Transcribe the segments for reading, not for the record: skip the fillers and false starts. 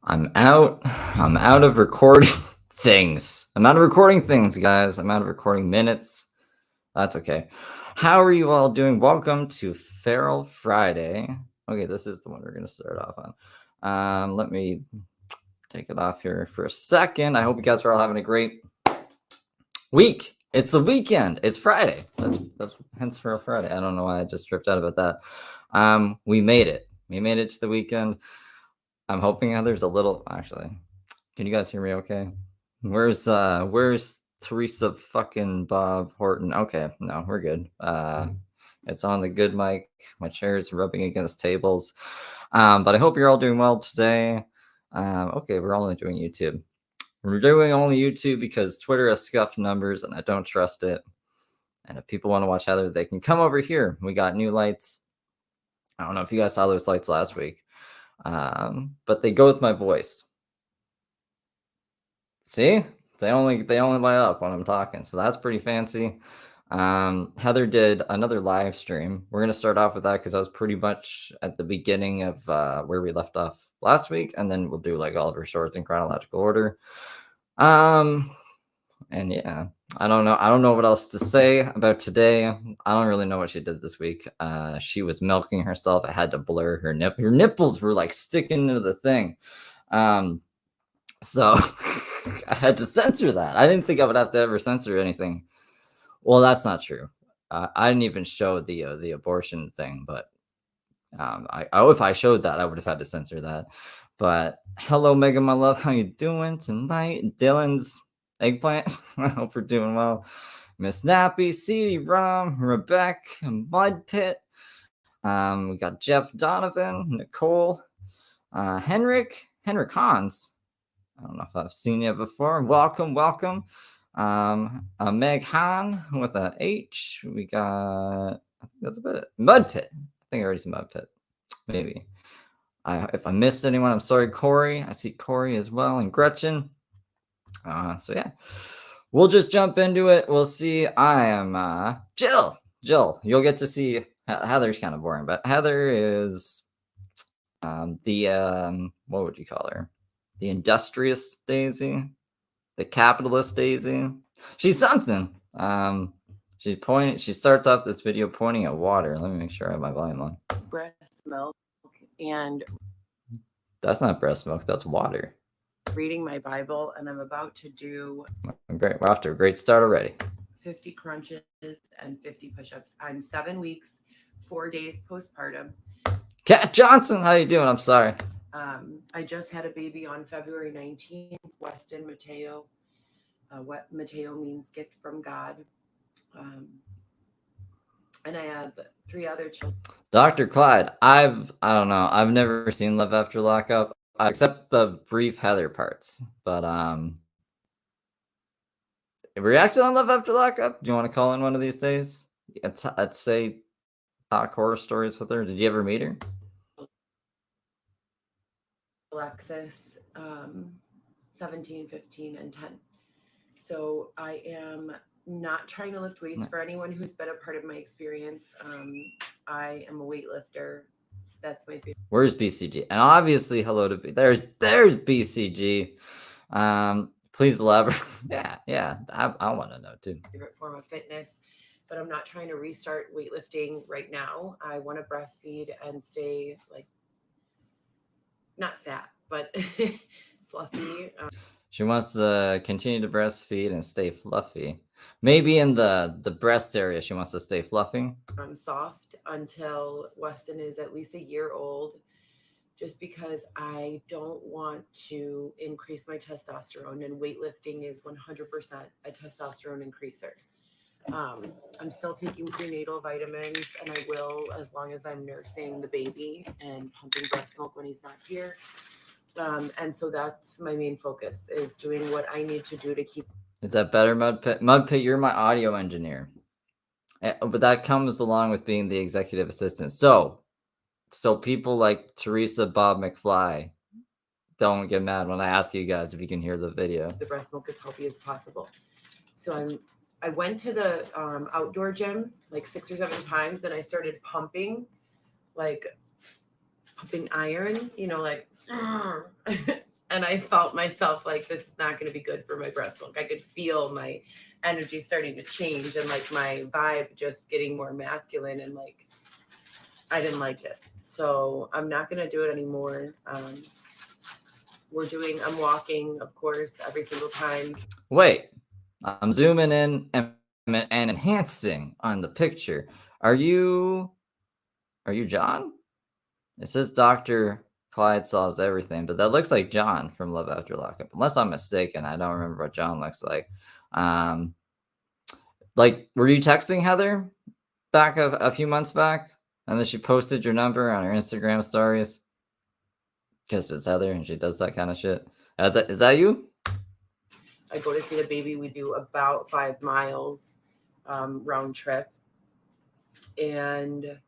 I'm out. I'm out of recording things. I'm out of recording things, guys. I'm out of recording minutes. That's okay. How are you all doing? Welcome to Feral Friday. Okay, this is the one we're going to start off on. Let me take it off here for a second. I hope you guys are all having a great week. It's the weekend. It's Friday. That's hence Feral Friday. I don't know why I just tripped out about that. We made it. We made it to the weekend. I'm hoping there's a little. Actually, can you guys hear me? Okay. Where's Teresa fucking Bob Horton? Okay, no, we're good. It's on the good mic. My chair is rubbing against tables. But I hope you're all doing well today. Okay, we're only doing YouTube. We're doing only YouTube because Twitter has scuffed numbers and I don't trust it. And if people want to watch Heather, they can come over here. We got new lights. I don't know if you guys saw those lights last week. But they go with my voice. See, they only light up when I'm talking, so that's pretty fancy. Heather did another live stream. We're gonna start off with that because I was pretty much at the beginning of where we left off last week, and then we'll do like all of her shorts in chronological order. And yeah, I don't know what else to say about today. I don't really know what she did this week. She was milking herself. I had to blur her nip. Her nipples were like sticking into the thing. So I had to censor that. I didn't think I would have to ever censor anything. Well, that's not true. I didn't even show the abortion thing, but if I showed that, I would have had to censor that. But hello, Megan, my love. How you doing tonight? Dylan's eggplant. I hope we're doing well. Miss Nappy, CD Rom, Rebecca, Mud Pit. We got Jeff Donovan, Nicole, Henrik Hans. I don't know if I've seen you before. Welcome. Meg Han with a H. We got, I think that's about it. Mud Pit. I think I already said Mud Pit. Maybe. If I missed anyone, I'm sorry. Corey. I see Corey as well, and Gretchen. So yeah, we'll just jump into it. We'll see. I am Jill. You'll get to see. Heather's kind of boring, but Heather is what would you call her? The industrious Daisy, the capitalist Daisy. She's something. She starts off this video pointing at water. Let me make sure I have my volume on. Breast milk and that's not breast milk, that's water. Reading my Bible, and I'm about to do great. We're off to a great start already. 50 crunches and 50 push-ups. I'm 7 weeks, 4 days postpartum. Kat Johnson, how you doing? I'm sorry. I just had a baby on February 19th, Weston Mateo. What Mateo means gift from God. And I have 3 other children. Dr. Clyde, I don't know. I've never seen Love After Lockup, except the brief Heather parts. But reaction on Love After Lockup? Do you want to call in one of these days? I'd say talk horror stories with her. Did you ever meet her? Alexis, 17, 15, and 10. So I am not trying to lift weights for anyone who's been a part of my experience. I am a weightlifter. That's my favorite. Where's BCG? And obviously, hello to there's BCG. Please elaborate. Yeah. I want to know too. Favorite form of fitness, but I'm not trying to restart weightlifting right now. I want to breastfeed and stay like not fat, but fluffy. She wants to continue to breastfeed and stay fluffy. Maybe in the breast area, she wants to stay fluffy. I'm soft until Weston is at least a year old, just because I don't want to increase my testosterone, and weightlifting is 100% a testosterone increaser. I'm still taking prenatal vitamins, and I will as long as I'm nursing the baby and pumping breast milk when he's not here. And so that's my main focus, is doing what I need to do to keep. Is that better, Mud Pit? Mud Pit, you're my audio engineer. But that comes along with being the executive assistant. So people like Teresa Bob McFly don't get mad when I ask you guys if you can hear the video. The breast milk as healthy as possible. So I went to the outdoor gym like 6 or 7 times, and I started pumping iron, like And I felt myself like, this is not going to be good for my breast milk. I could feel my energy starting to change and like my vibe just getting more masculine, and like I didn't like it. So I'm not going to do it anymore. I'm walking, of course, every single time. Wait, I'm zooming in and enhancing on the picture. Are you John? It says Dr. Clyde solves everything, but that looks like John from Love After Lockup. Unless I'm mistaken, I don't remember what John looks like. Like, were you texting Heather back a few months back, and then she posted your number on her Instagram stories? Because it's Heather and she does that kind of shit. Is that you? I go to see the baby. We do about 5 miles round trip. And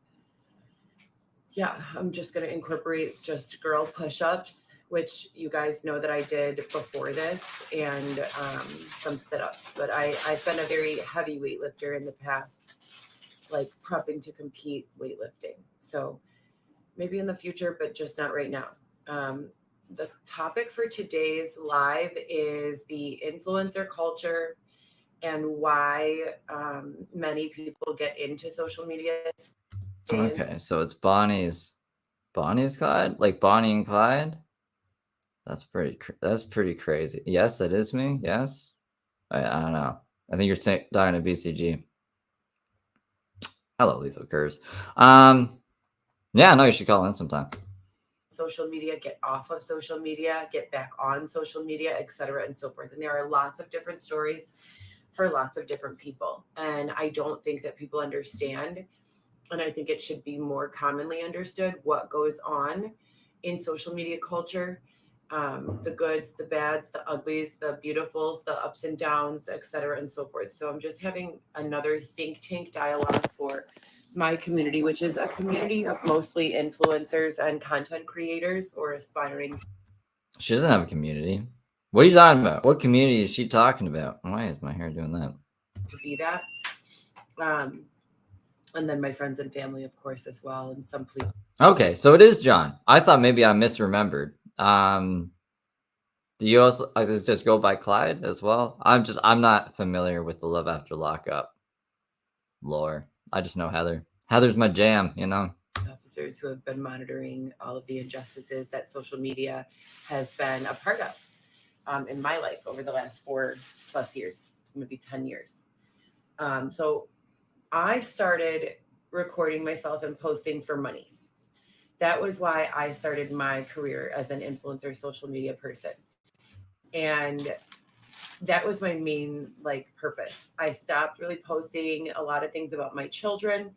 yeah, I'm just going to incorporate just girl push-ups, which you guys know that I did before this, and some sit-ups. But I've been a very heavy weightlifter in the past, like prepping to compete weightlifting. So maybe in the future, but just not right now. The topic for today's live is the influencer culture and why many people get into social media. Okay, so it's Bonnie's Clyde, like Bonnie and Clyde. That's pretty crazy. Yes, that is me. Yes, I don't know. I think you're talking to BCG. Hello, Lethal Curves. Yeah, no, you should call in sometime. Social media, get off of social media, get back on social media, etc., and so forth. And there are lots of different stories for lots of different people. And I don't think that people understand, and I think it should be more commonly understood, what goes on in social media culture. The goods, the bads, the uglies, the beautifuls, the ups and downs, etc., and so forth. So I'm just having another think tank dialogue for my community, which is a community of mostly influencers and content creators or aspiring. She doesn't have a community. What are you talking about? What community is she talking about? Why is my hair doing that? To be that. And then my friends and family, of course, as well, and some police. Okay, so it is John. I thought maybe I misremembered. Do you also just go by Clyde as well? I'm not familiar with the Love After Lockup lore. I just know Heather. Heather's my jam, you know. Officers who have been monitoring all of the injustices that social media has been a part of in my life over the last 4+ years, maybe 10 years. So I started recording myself and posting for money. That was why I started my career as an influencer social media person. And that was my main purpose. I stopped really posting a lot of things about my children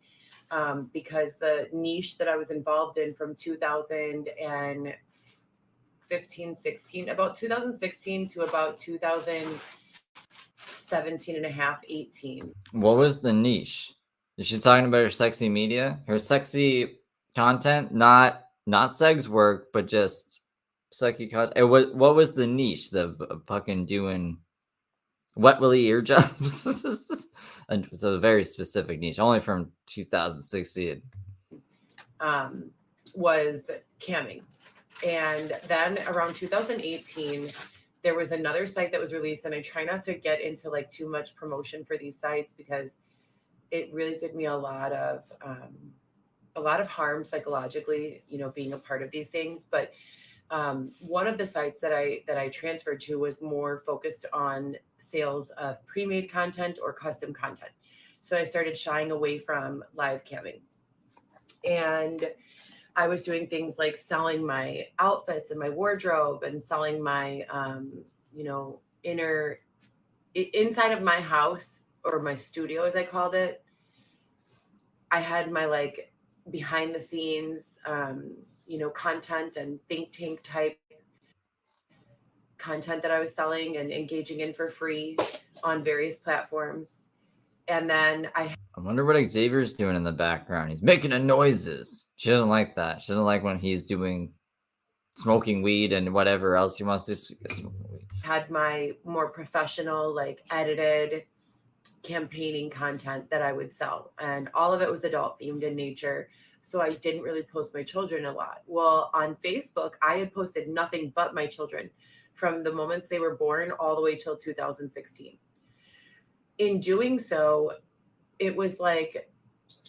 because the niche that I was involved in from 2015, 16, about 2016 to about 2017 and a half, 18. What was the niche? Is she talking about her sexy media? Her sexy content? Not sex work, but just sexy content. What was the niche? The fucking doing wet willy ear jobs? And it's a very specific niche, only from 2016. Was camming. And then around 2018, there was another site that was released, and I try not to get into too much promotion for these sites because it really did me a lot of harm psychologically, being a part of these things. But one of the sites that I transferred to was more focused on sales of pre-made content or custom content. So I started shying away from live camming. And I was doing things like selling my outfits and my wardrobe and selling my, inside of my house, or my studio, as I called it. I had my behind the scenes, content and think tank type content that I was selling and engaging in for free on various platforms. And then I wonder what Xavier's doing in the background. He's making the noises. She doesn't like that. She doesn't like when he's smoking weed and whatever else he wants to smoke. Had my more professional, edited campaigning content that I would sell. And all of it was adult themed in nature. So I didn't really post my children a lot. Well, on Facebook, I had posted nothing but my children from the moments they were born all the way till 2016. In doing so, it was like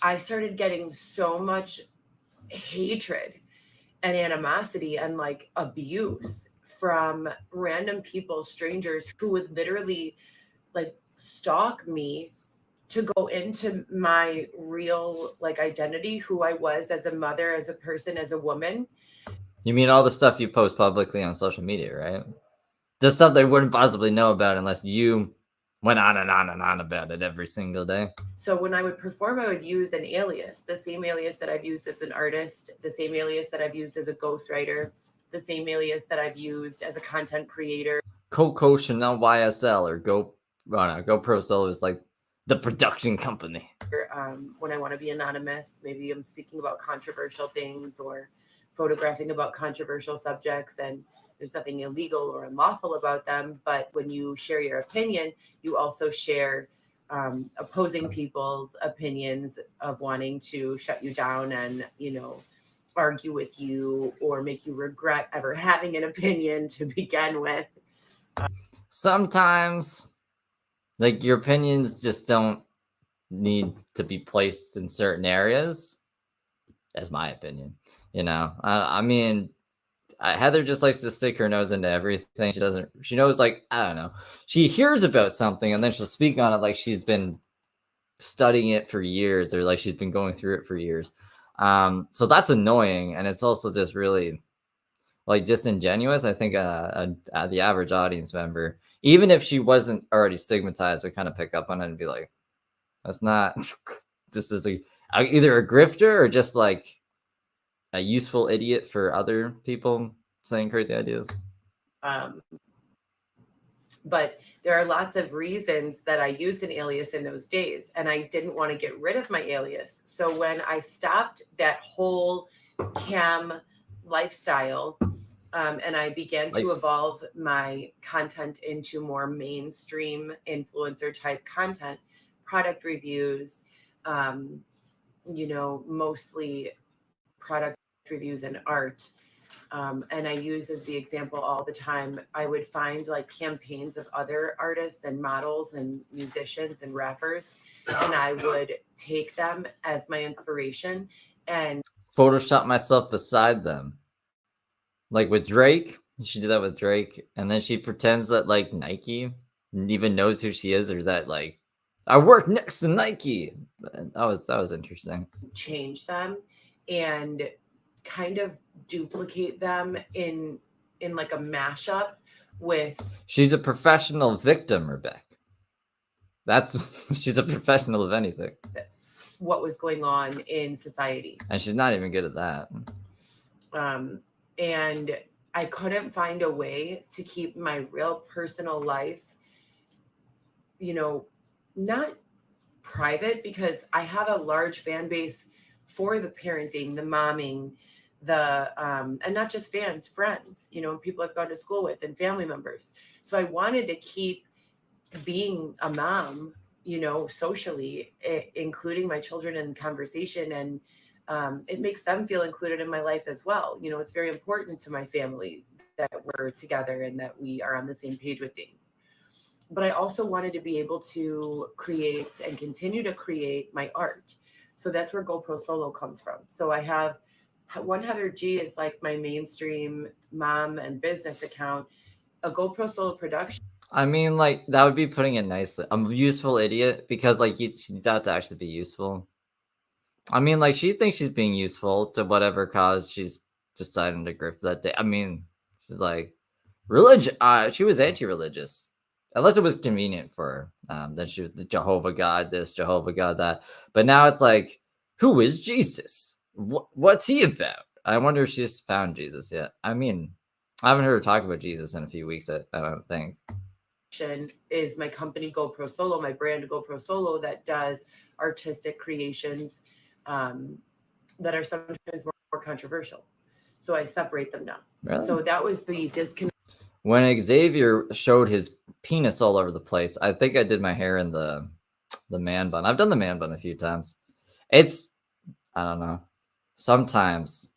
I started getting so much hatred and animosity and like abuse from random people, strangers who would literally like stalk me to go into my real like identity, who I was as a mother, as a person, as a woman. You mean all the stuff you post publicly on social media, right? The stuff they wouldn't possibly know about unless you went on and on and on about it every single day. So when I would perform, I would use an alias, the same alias that I've used as an artist, the same alias that I've used as a ghostwriter, the same alias that I've used as a content creator. Coco Chanel YSL or GoPro Solo is like the production company. When I want to be anonymous, maybe I'm speaking about controversial things or photographing about controversial subjects, and there's nothing illegal or unlawful about them. But when you share your opinion, you also share opposing people's opinions of wanting to shut you down and, argue with you or make you regret ever having an opinion to begin with. Sometimes, like, your opinions just don't need to be placed in certain areas. That's my opinion. I mean, Heather just likes to stick her nose into everything. She knows, like, I don't know. She hears about something and then she'll speak on it like she's been studying it for years or like she's been going through it for years. So that's annoying. And it's also just really like disingenuous. I think the average audience member, even if she wasn't already stigmatized, would kind of pick up on it and be like, that's not, this is either a grifter or just like a useful idiot for other people saying crazy ideas. But there are lots of reasons that I used an alias in those days, and I didn't want to get rid of my alias. So when I stopped that whole cam lifestyle, and I began to evolve my content into more mainstream influencer type content, product reviews, mostly product reviews and art. And I use as the example all the time, I would find like campaigns of other artists and models and musicians and rappers, and I would take them as my inspiration and Photoshop myself beside them. Like with Drake, she did that with Drake, and then she pretends that like Nike even knows who she is, or that like I work next to Nike. That was interesting. Change them and kind of duplicate them in like a mashup with. She's a professional victim, Rebecca. She's a professional of anything. What was going on in society. And she's not even good at that. And I couldn't find a way to keep my real personal life, not private, because I have a large fan base for the parenting, the momming, and not just fans, friends, people I've gone to school with and family members. So I wanted to keep being a mom, socially, including my children in conversation. And it makes them feel included in my life as well. It's very important to my family that we're together and that we are on the same page with things. But I also wanted to be able to create and continue to create my art. So that's where GoPro Solo comes from. So I have one Heather G is like my mainstream mom and business account. A GoPro Solo production. I mean, like, that would be putting it nicely. I'm a useful idiot because, like, she's out to actually be useful. I mean, like, she thinks she's being useful to whatever cause she's deciding to grift that day. I mean, she's like, religion. She was anti-religious, unless it was convenient for her. Then she was the Jehovah God this, Jehovah God that. But now it's like, who is Jesus? What's he about? I wonder if she's found Jesus yet. I mean, I haven't heard her talk about Jesus in a few weeks, I don't think. Is my company GoPro Solo, my brand GoPro Solo, that does artistic creations that are sometimes more controversial. So I separate them now. Really? So that was the disconnect. When Xavier showed his penis all over the place, I think I did my hair in the man bun. I've done the man bun a few times. I don't know. sometimes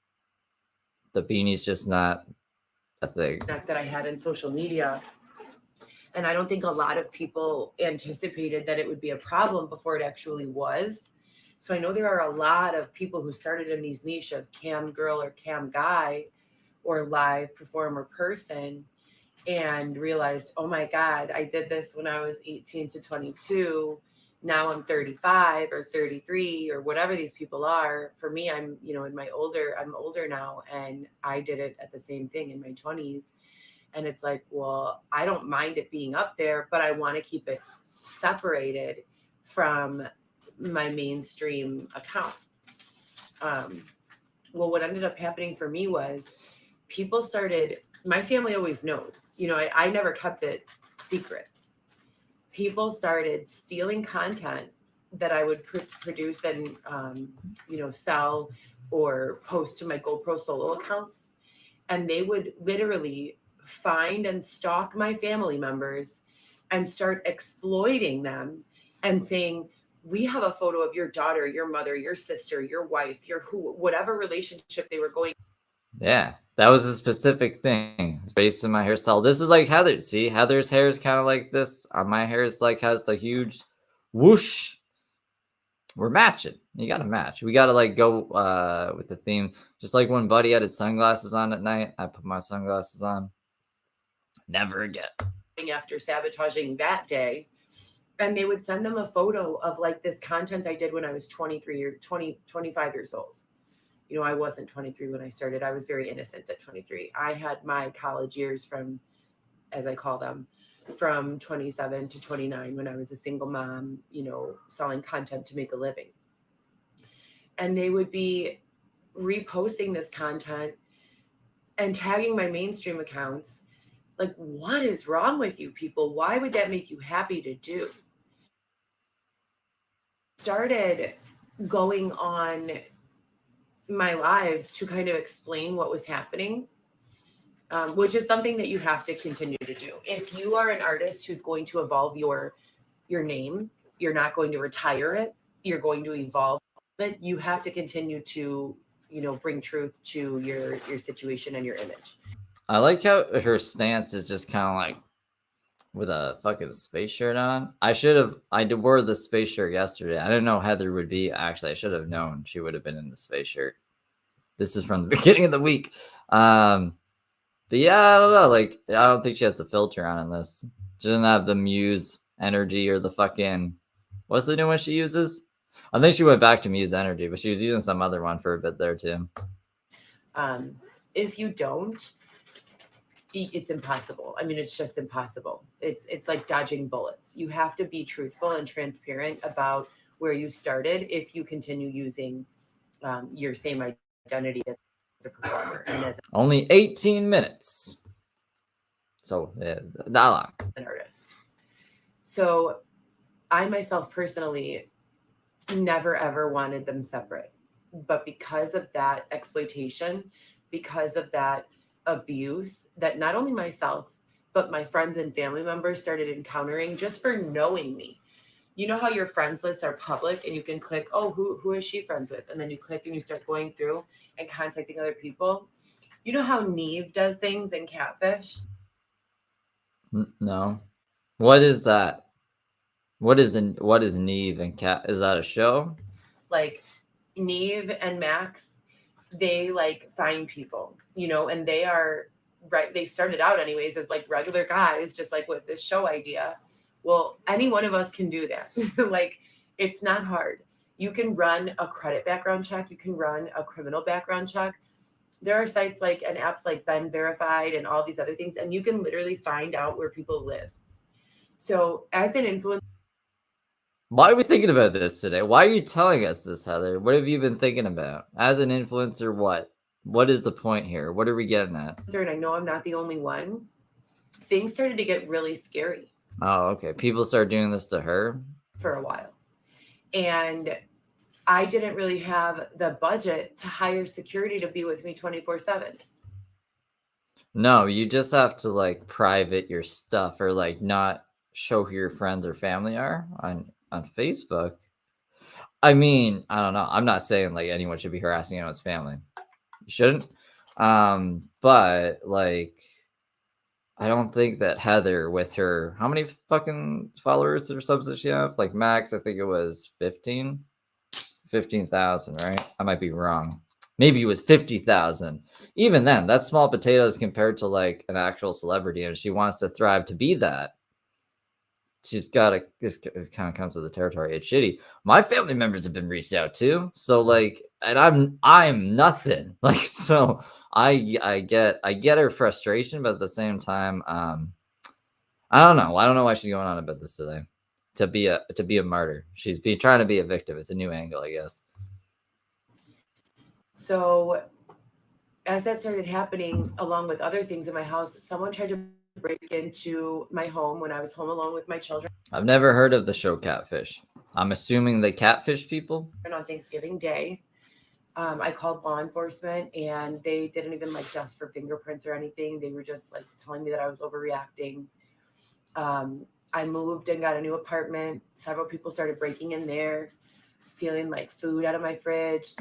the beanie's just not a thing that I had in social media. And I don't think a lot of people anticipated that it would be a problem before it actually was. So I know there are a lot of people who started in these niche of cam girl or cam guy or live performer person and realized, oh my God, I did this when I was 18 to 22. Now I'm 35 or 33 or whatever these people are. For me, I'm, I'm older now, and I did it at the same thing in my 20s. And it's like, well, I don't mind it being up there, but I want to keep it separated from my mainstream account. Well, what ended up happening for me was people started, my family always knows, I never kept it secret. People started stealing content that I would produce and, sell or post to my GoPro solo accounts. And they would literally find and stalk my family members and start exploiting them and saying, we have a photo of your daughter, your mother, your sister, your wife, your whatever relationship they were going. Yeah, that was a specific thing. It's based on my hairstyle. This is like Heather. See, Heather's hair is kind of like this. My hair is like has the huge whoosh. We're matching. You gotta match. We gotta like go with the theme. Just like when Buddy had his sunglasses on at night, I put my sunglasses on. Never again. After sabotaging that day, and they would send them a photo of like this content I did when I was 23 or 25 years old. I wasn't 23 when I started. I was very innocent at 23. I had my college years from, as I call them, from 27 to 29 when I was a single mom, selling content to make a living. And they would be reposting this content and tagging my mainstream accounts. Like, what is wrong with you people? Why would that make you happy to do? Started going on my lives to kind of explain what was happening, which is something that you have to continue to do. If you are an artist who's going to evolve your name, you're not going to retire it, you're going to evolve it, you have to continue to, bring truth to your situation and your image. I like how her stance is just kind of like with a fucking space shirt on. I wore the space shirt yesterday. I didn't know Heather would be. Actually, I should have known she would have been in the space shirt. This is from the beginning of the week. But yeah, I don't know. Like, I don't think she has the filter on in this. She doesn't have the Muse energy or the fucking, what's the new one she uses? I think she went back to Muse energy, but she was using some other one for a bit there too. If you don't, it's impossible. I mean, it's just impossible. It's like dodging bullets. You have to be truthful and transparent about where you started if you continue using your same identity as a performer and as only 18 minutes. So not long. An artist. So I myself personally never ever wanted them separate. But because of that exploitation, because of that abuse that not only myself, but my friends and family members started encountering just for knowing me. You know how your friends lists are public and you can click, oh, who is she friends with? And then you click and you start going through and contacting other people. You know how Neve does things in Catfish? No. What is that? What is Neve and Cat? Is that a show? Like Neve and Max, they like find people, and they are right. They started out anyways as like regular guys, just like with this show idea. Well, any one of us can do that. Like, it's not hard. You can run a credit background check. You can run a criminal background check. There are sites like and apps like Ben Verified and all these other things, and you can literally find out where people live. So as an influencer, why are we thinking about this today? Why are you telling us this, Heather? What have you been thinking about? As an influencer, what? What is the point here? What are we getting at? And I know I'm not the only one. Things started to get really scary. Oh, okay. People started doing this to her? For a while. And I didn't really have the budget to hire security to be with me 24/7. No, you just have to like private your stuff or like not show who your friends or family are on Facebook. I mean, I don't know. I'm not saying like anyone should be harassing anyone's family. You shouldn't. But like, I don't think that Heather with her, how many fucking followers or subs does she have? Like max, I think it was 15,000, right? I might be wrong. Maybe it was 50,000. Even then, that's small potatoes compared to like an actual celebrity, and she wants to thrive to be that. She's got to. This kind of comes with the territory. It's shitty. My family members have been reached out to, so like, and I'm nothing. Like, so I get her frustration, but at the same time, I don't know. I don't know why she's going on about this today. To be a martyr. She's trying to be a victim. It's a new angle, I guess. So as that started happening, along with other things in my house, someone tried to break into my home when I was home alone with my children. I've never heard of the show Catfish. I'm assuming they catfish people. And on Thanksgiving Day, I called law enforcement, and they didn't even like test for fingerprints or anything. They were just like telling me that I was overreacting. I moved and got a new apartment. Several people started breaking in there, stealing like food out of my fridge.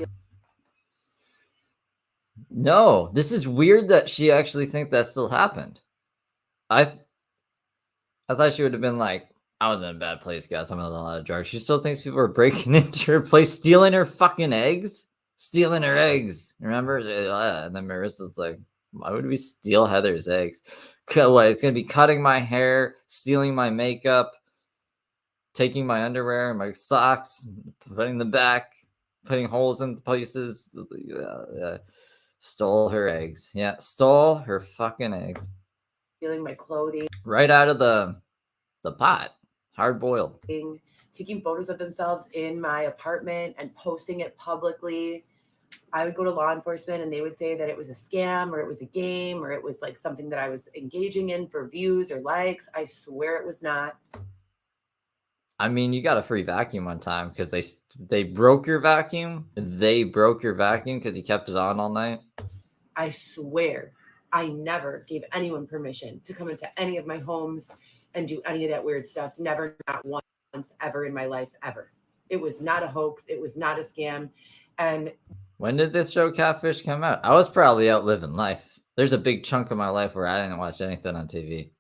No, this is weird that she actually think that still happened. I thought she would have been like, I was in a bad place, guys. I'm on a lot of drugs. She still thinks people are breaking into her place, stealing her fucking eggs, stealing her eggs. Remember? And then Marissa's like, why would we steal Heather's eggs? What? It's gonna be cutting my hair, stealing my makeup, taking my underwear and my socks, putting them back, putting holes in places. Stole her eggs. Yeah, stole her fucking eggs. Stealing my clothing. Right out of the pot. Hard boiled. Taking photos of themselves in my apartment and posting it publicly. I would go to law enforcement and they would say that it was a scam or it was a game or it was like something that I was engaging in for views or likes. I swear it was not. I mean, you got a free vacuum one time because they broke your vacuum. They broke your vacuum because you kept it on all night. I swear I never gave anyone permission to come into any of my homes and do any of that weird stuff. Never, not once ever in my life, ever. It was not a hoax. It was not a scam. And when did this show Catfish come out? I was probably out living life. There's a big chunk of my life where I didn't watch anything on TV.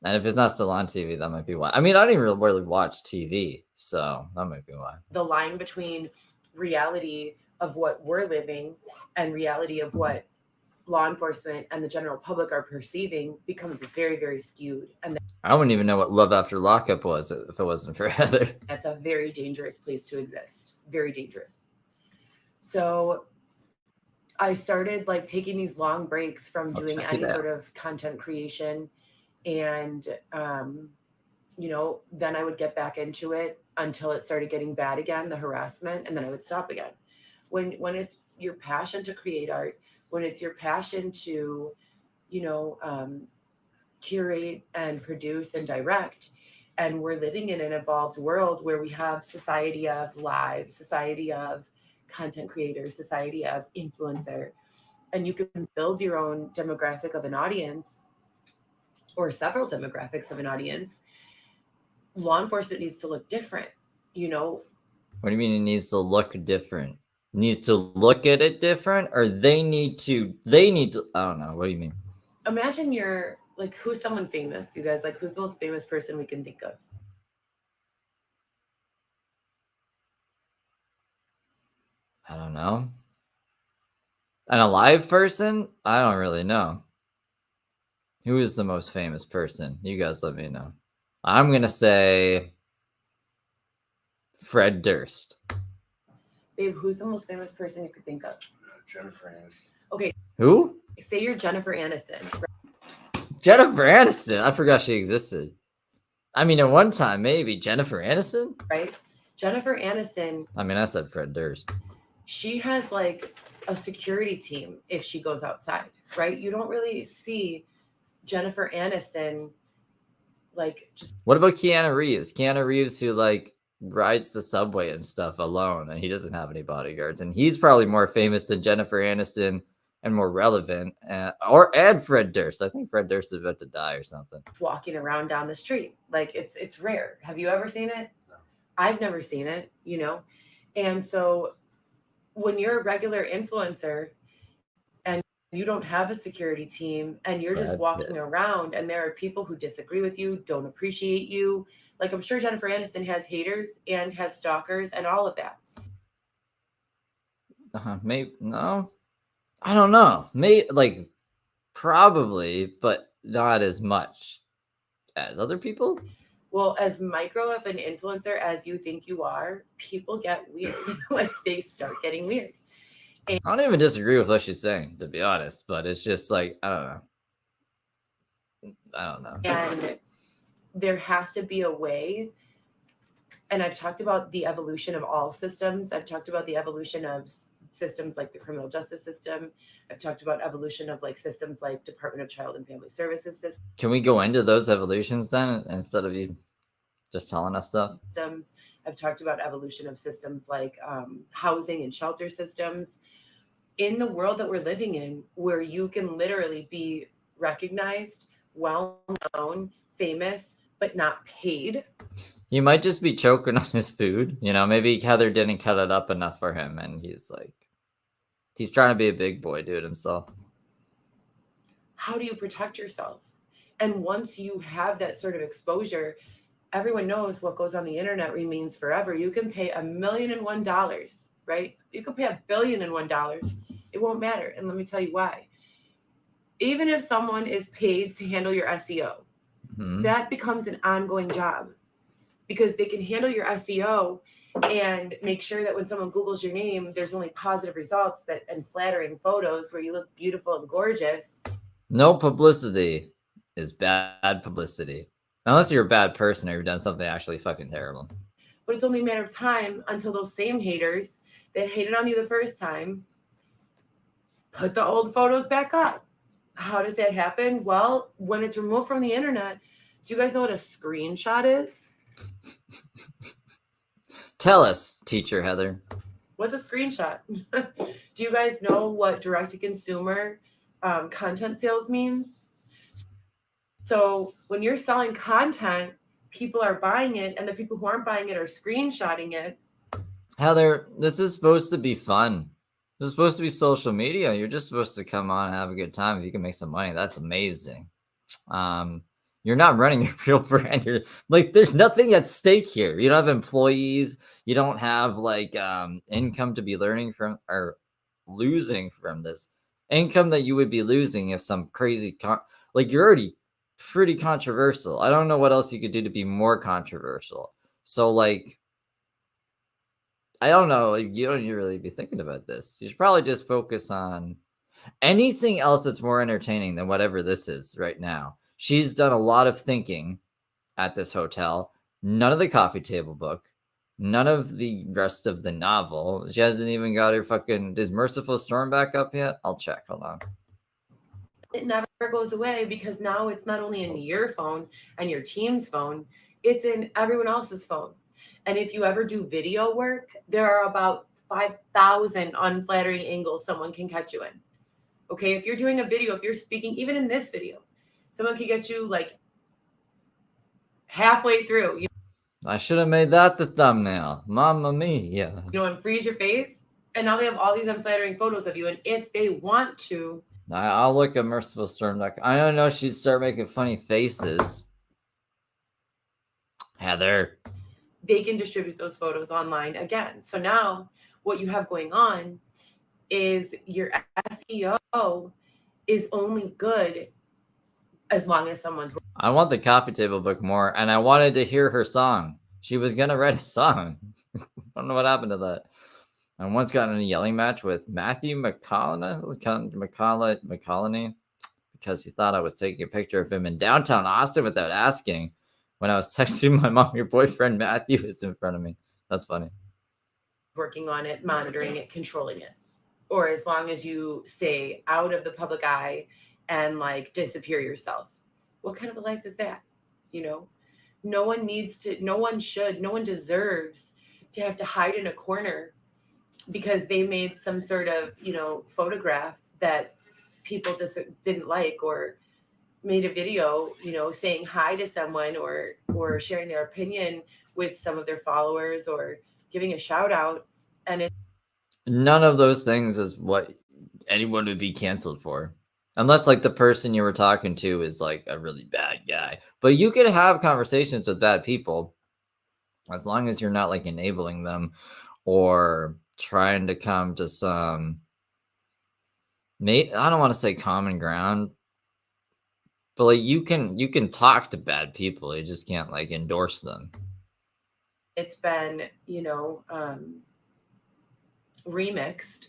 And if it's not still on TV, that might be why. I mean, I didn't really watch TV, so that might be why. The line between reality of what we're living and reality of what law enforcement and the general public are perceiving becomes very, very skewed. And I wouldn't even know what Love After Lockup was if it wasn't for Heather. That's a very dangerous place to exist. Very dangerous. So I started like taking these long breaks from doing any sort of content creation. And, then I would get back into it until it started getting bad again, the harassment, and then I would stop again. When it's your passion to create art, when it's your passion to, curate and produce and direct, and we're living in an evolved world where we have society of live, society of content creators, society of influencer, and you can build your own demographic of an audience or several demographics of an audience. Law enforcement needs to look different, What do you mean it needs to look different? Needs to look at it different, or they need to I don't know. What do you mean? Imagine you're like, who's someone famous, you guys? Like, who's the most famous person we can think of? I don't know. An alive person? I don't really know. Who is the most famous person? You guys let me know. I'm going to say Fred Durst. Babe, who's the most famous person you could think of? Jennifer Aniston. Okay. Who? Say you're Jennifer Aniston. Jennifer Aniston? I forgot she existed. I mean, at one time, maybe. Jennifer Aniston? Right? Jennifer Aniston. I mean, I said Fred Durst. She has like a security team if she goes outside, right? You don't really see Jennifer Aniston like just. What about Keanu Reeves? Keanu Reeves, who like rides the subway and stuff alone, and he doesn't have any bodyguards, and he's probably more famous than Jennifer Aniston and more relevant, and Fred Durst. I think Fred Durst is about to die or something. Walking around down the street, like it's rare. Have you ever seen it? No. I've never seen it, And so when you're a regular influencer and you don't have a security team and you're just Brad walking Pitt. around and there are people who disagree with you, don't appreciate you, like I'm sure Jennifer Aniston has haters and has stalkers and all of that. Maybe no. I don't know. May like probably, but not as much as other people. Well, as micro of an influencer as you think you are, people get weird. Like they start getting weird. I don't even disagree with what she's saying, to be honest. But it's just like I don't know. I don't know. And there has to be a way. And I've talked about the evolution of all systems. I've talked about the evolution of systems like the criminal justice system. I've talked about evolution of like systems like Department of Child and Family Services Can we go into those evolutions then instead of you just telling us stuff? systems. I've talked about evolution of systems like housing and shelter systems. In the world that we're living in, where you can literally be recognized, well known, famous, but not paid. He might just be choking on his food. You know, maybe Heather didn't cut it up enough for him, and he's trying to be a big boy dude himself. How do you protect yourself? And once you have that sort of exposure, everyone knows what goes on the internet remains forever. You can pay $1,000,001, right? You can pay $1,000,001. It won't matter. And let me tell you why. Even if someone is paid to handle your SEO, that becomes an ongoing job because they can handle your SEO and make sure that when someone Googles your name, there's only positive results and flattering photos where you look beautiful and gorgeous. No publicity is bad publicity. Unless you're a bad person or you've done something actually fucking terrible. But it's only a matter of time until those same haters that hated on you the first time put the old photos back up. How does that happen? Well, when it's removed from the internet, do you guys know what a screenshot is? Tell us, teacher Heather. What's a screenshot? Do you guys know what direct-to-consumer content sales means? So when you're selling content, people are buying it, and the people who aren't buying it are screenshotting it. Heather, this is supposed to be fun. This is supposed to be social media. You're just supposed to come on and have a good time. If you can make some money, that's amazing. You're not running a real brand. You're like, there's nothing at stake here. You don't have employees. You don't have like income to be learning from or losing from this income that you would be losing if some crazy like you're already pretty controversial. I don't know what else you could do to be more controversial. So like, I don't know. You don't really be thinking about this. You should probably just focus on anything else that's more entertaining than whatever this is right now. She's done a lot of thinking at this hotel. None of the coffee table book. None of the rest of the novel. She hasn't even got her fucking... Is Merciful Storm back up yet? I'll check. Hold on. It never goes away because now it's not only in your phone and your team's phone, it's in everyone else's phone. And if you ever do video work, there are about 5,000 unflattering angles someone can catch you in. Okay, if you're doing a video, if you're speaking, even in this video, someone can get you like halfway through. I should have made that the thumbnail. Mamma mia. And freeze your face. And now they have all these unflattering photos of you. And if they want to, I'll look at Merciful Storm. I don't know. She'd start making funny faces. Heather. They can distribute those photos online again. So now what you have going on is your SEO is only good as long as someone's... I want the coffee table book more, and I wanted to hear her song. She was gonna write a song. I don't know what happened to that. I once got in a yelling match with Matthew McColney because he thought I was taking a picture of him in downtown Austin without asking. When I was texting my mom, your boyfriend Matthew is in front of me. That's funny. Working on it, monitoring it, controlling it. Or as long as you stay out of the public eye and like disappear yourself. What kind of a life is that? You know, no one deserves to have to hide in a corner because they made some sort of, photograph that people just didn't like, or made a video, saying hi to someone or sharing their opinion with some of their followers or giving a shout out. And None of those things is what anyone would be canceled for. Unless like the person you were talking to is like a really bad guy. But you could have conversations with bad people as long as you're not like enabling them or trying to come to some I don't want to say common ground, but like you can talk to bad people. You just can't like endorse them. it's been, remixed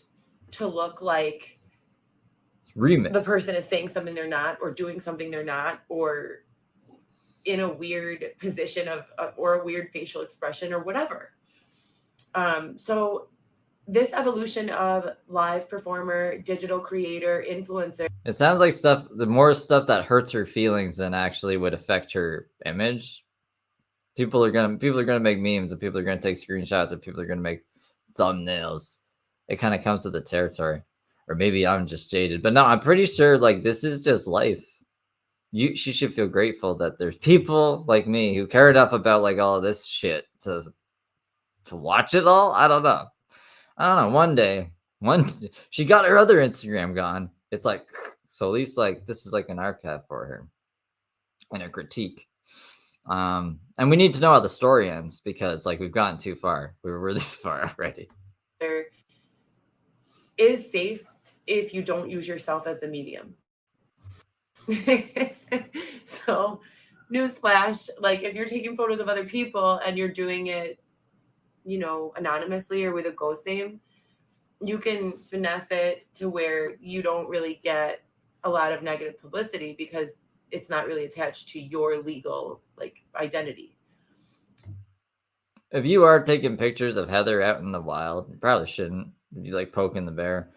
to look like Remix. the person is saying something they're not, or doing something they're not, or in a weird position of or a weird facial expression or whatever. So this evolution of live performer, digital creator, influencer. It sounds like the more stuff that hurts her feelings than actually would affect her image. People are gonna make memes, and people are gonna take screenshots, and people are gonna make thumbnails. It kind of comes to the territory. Or maybe I'm just jaded. But no, I'm pretty sure like this is just life. She should feel grateful that there's people like me who care enough about like all of this shit to watch it all. I don't know. One day, she got her other Instagram gone. It's like, so at least like this is like an archive for her and a critique. And we need to know how the story ends because like we've gotten too far. We're this far already. There is safe if you don't use yourself as the medium. So, newsflash, like if you're taking photos of other people and you're doing it, anonymously or with a ghost name, you can finesse it to where you don't really get a lot of negative publicity because it's not really attached to your legal like identity. If you are taking pictures of Heather out in the wild, you probably shouldn't be like poking the bear.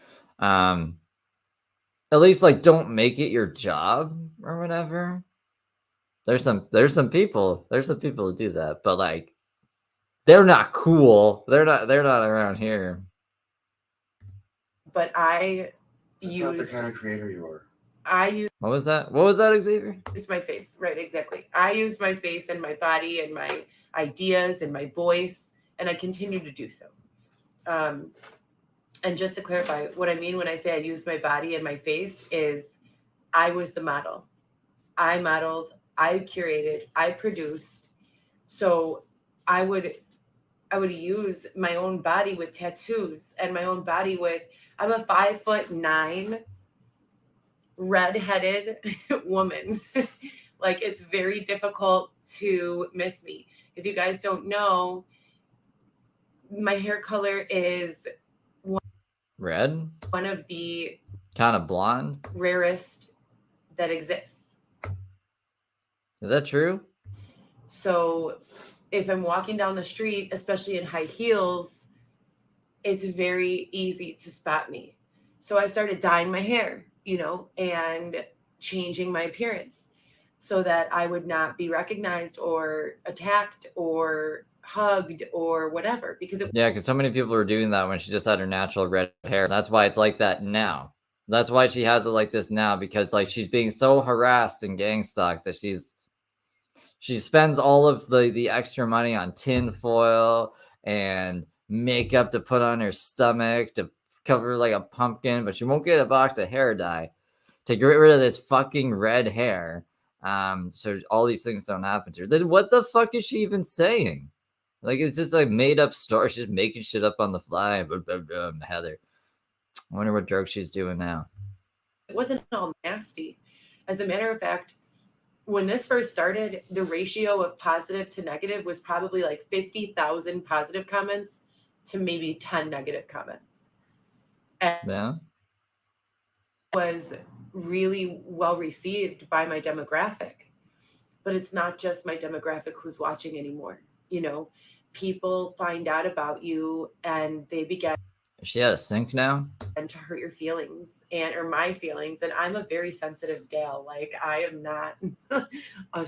At least like don't make it your job or whatever. There's some people who do that, but like they're not cool. They're not around here. But That's not the kind of creator you are. What was that? What was that, Xavier? Used my face. Right, exactly. I used my face and my body and my ideas and my voice, and I continue to do so. And just to clarify, what I mean when I say I used my body and my face is I was the model. I modeled, I curated, I produced. So I would use my own body with tattoos and my own body with, I'm a 5'9" redheaded woman. Like it's very difficult to miss me. If you guys don't know, my hair color is Red? one of the Kind of blonde? rarest that exists. Is that true? So if I'm walking down the street, especially in high heels, it's very easy to spot me. So I started dyeing my hair, and changing my appearance so that I would not be recognized or attacked or hugged or whatever. Because so many people were doing that when she just had her natural red hair. That's why it's like that now. That's why she has it like this now, because like she's being so harassed and gang stalked that she spends all of the extra money on tin foil and makeup to put on her stomach to cover like a pumpkin, but she won't get a box of hair dye to get rid of this fucking red hair. So all these things don't happen to her. Then what the fuck is she even saying? Like it's just like made up story. She's just making shit up on the fly. Heather. I wonder what drug she's doing now. it wasn't all nasty. As a matter of fact, when this first started, the ratio of positive to negative was probably like 50,000 positive comments to maybe 10 negative comments. And Yeah. was really well received by my demographic. But it's not just my demographic who's watching anymore. People find out about you and they begin Is she at a sink now? to hurt your feelings or my feelings. And I'm a very sensitive gal. Like I am not I'm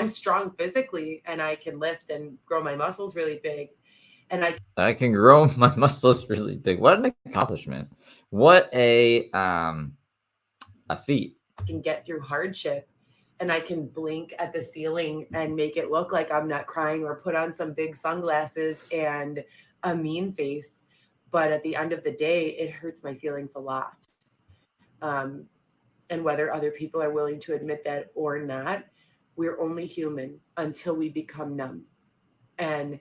strong physically and I can lift and grow my muscles really big. And I can grow my muscles really big. What an accomplishment. What a feat. can get through hardship and I can blink at the ceiling and make it look like I'm not crying or put on some big sunglasses and a mean face. But at the end of the day, it hurts my feelings a lot. And whether other people are willing to admit that or not, we're only human until we become numb. And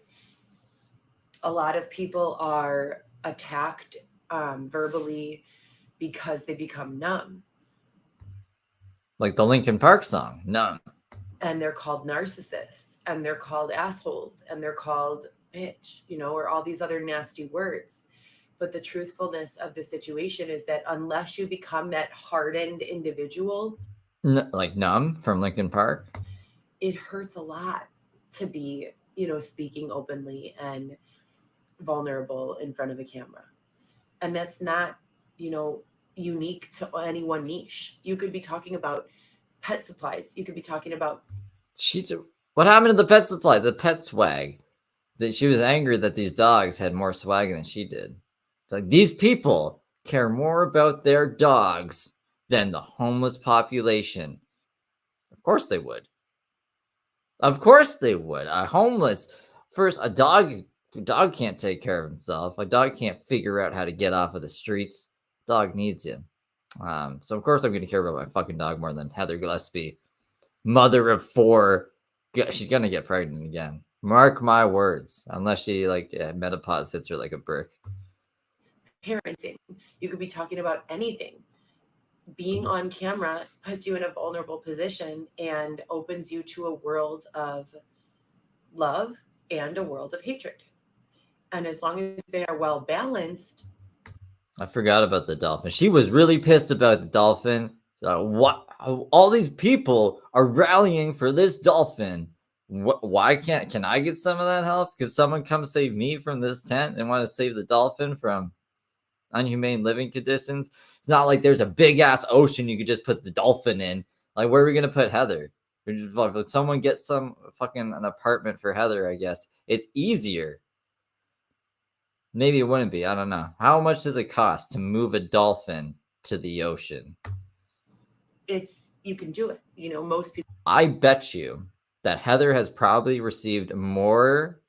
a lot of people are attacked verbally because they become numb. Like the Linkin Park song, Numb. And they're called narcissists, and they're called assholes, and they're called bitch, or all these other nasty words. But the truthfulness of the situation is that unless you become that hardened individual, like Numb from Linkin Park, it hurts a lot to be, speaking openly and vulnerable in front of a camera. And that's not, unique to any one niche. You could be talking about pet supplies. You could be talking about. What happened to the pet supplies? The pet swag. That she was angry that these dogs had more swag than she did. It's like, these people care more about their dogs than the homeless population. Of course they would. Of course they would. A dog can't take care of himself. A dog can't figure out how to get off of the streets. Dog needs you. So of course I'm going to care about my fucking dog more than Heather Gillespie, mother of 4. She's going to get pregnant again. Mark my words. Unless she menopause hits her like a brick. Parenting. You could be talking about anything. Being on camera puts you in a vulnerable position and opens you to a world of love and a world of hatred. And as long as they are well balanced. I forgot about the dolphin. She was really pissed about the dolphin. What? All these people are rallying for this dolphin. Why can I get some of that help? Because someone come save me from this tent and want to save the dolphin from unhumane living conditions. It's not like there's a big ass ocean you could just put the dolphin in. Like, where are we gonna put Heather? If someone gets an apartment for Heather, I guess it's easier. Maybe it wouldn't be. I don't know. How much does it cost to move a dolphin to the ocean? You can do it. Most people. I bet you that Heather has probably received more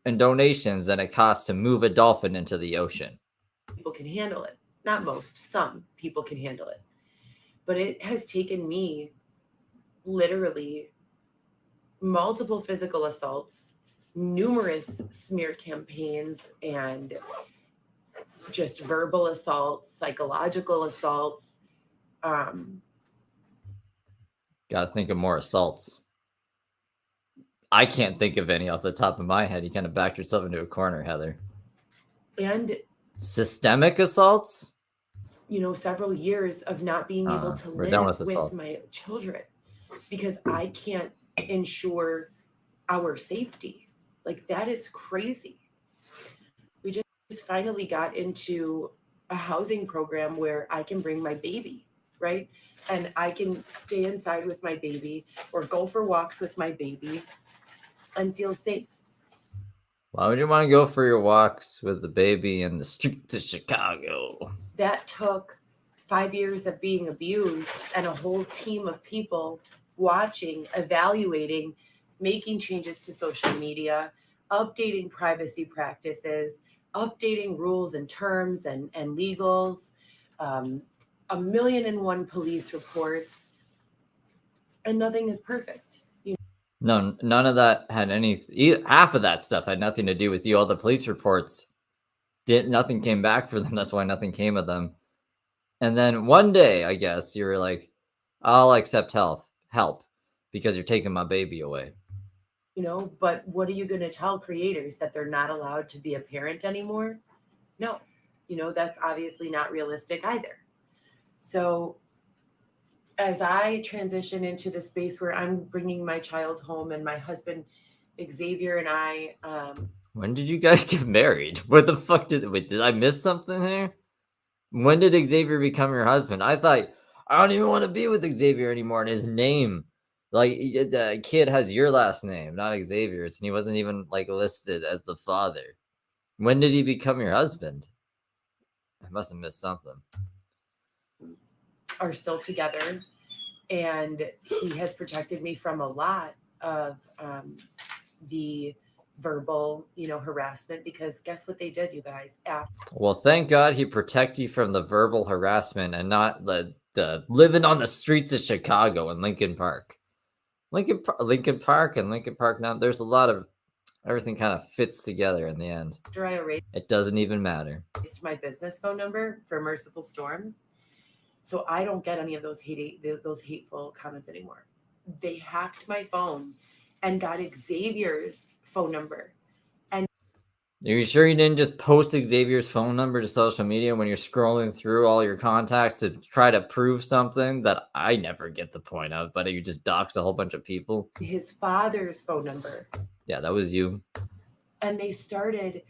in donations than it costs to move a dolphin into the ocean. People can handle it. Not most. Some people can handle it. But it has taken me literally multiple physical assaults, numerous smear campaigns, and just verbal assaults, psychological assaults. Gotta think of more assaults. I can't think of any off the top of my head. You kind of backed yourself into a corner, Heather. And systemic assaults? Several years of not being able to live with my children because I can't ensure our safety. Like, that is crazy. We just finally got into a housing program where I can bring my baby, right? And I can stay inside with my baby or go for walks with my baby and feel safe. Why would you want to go for your walks with the baby in the streets of Chicago? That took 5 years of being abused and a whole team of people watching, evaluating, making changes to social media, updating privacy practices, updating rules and terms and legals, 1,000,001 police reports, and nothing is perfect. No, none of that had half of that stuff had nothing to do with you. All the police reports nothing came back for them. That's why nothing came of them. And then one day, I guess, you were like, I'll accept help because you're taking my baby away. But what are you going to tell creators, that they're not allowed to be a parent anymore? No, that's obviously not realistic either. So as I transition into the space where I'm bringing my child home, and my husband, Xavier, and I... when did you guys get married? What the fuck did I miss something here? When did Xavier become your husband? I thought, I don't even want to be with Xavier anymore. And his name, the kid has your last name, not Xavier's. And he wasn't even listed as the father. When did he become your husband? I must have missed something. Are still together, and he has protected me from a lot of the verbal, harassment, because guess what they did, you guys? Well, thank God he protected you from the verbal harassment and not the living on the streets of Chicago and Lincoln Park. Lincoln Park and Lincoln Park now, there's a lot of everything kind of fits together in the end. After I erased It doesn't even matter. my business phone number for Merciful Storm, so I don't get any of those hateful comments anymore. They hacked my phone and got Xavier's phone number. Are you sure you didn't just post Xavier's phone number to social media when you're scrolling through all your contacts to try to prove something that I never get the point of, but you just doxed a whole bunch of people? His father's phone number. Yeah, that was you. And they started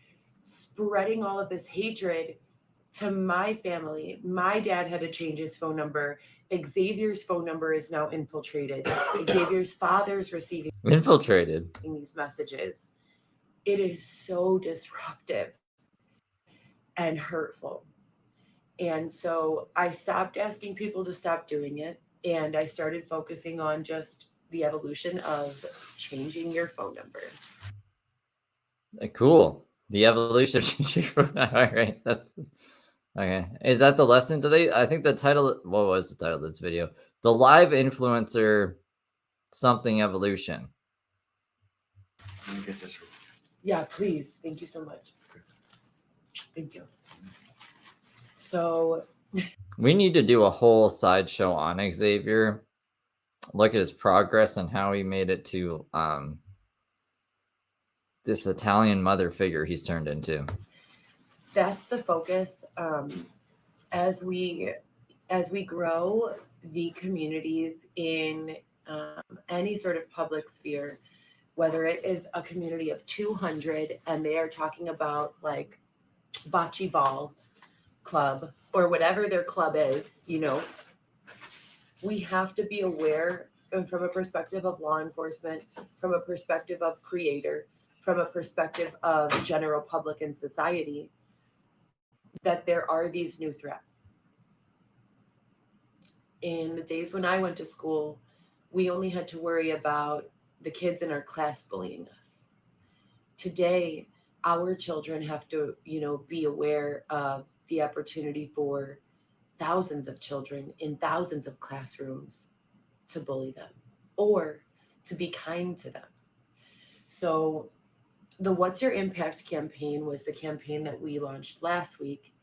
spreading all of this hatred to my family. My dad had to change his phone number. Xavier's phone number is now infiltrated. Xavier's father's receiving Infiltrated these messages. It is so disruptive and hurtful. And so I stopped asking people to stop doing it. And I started focusing on just the evolution of changing your phone number. Cool. The evolution of changing your phone number. All right. That's okay. Is that the lesson today? I think the title, what was the title of this video? The live influencer something evolution. Let me get this. Yeah, please. Thank you so much. Thank you. So we need to do a whole sideshow on Xavier. Look at his progress and how he made it to this Italian mother figure he's turned into. That's the focus. As we grow the communities in any sort of public sphere, whether it is a community of 200 and they are talking about like bocce ball club or whatever their club is, we have to be aware, and from a perspective of law enforcement, from a perspective of creator, from a perspective of general public and society, that there are these new threats. In the days when I went to school, we only had to worry about the kids in our class bullying us. Today, our children have to, be aware of the opportunity for thousands of children in thousands of classrooms to bully them or to be kind to them. So the What's Your Impact campaign was the campaign that we launched last week.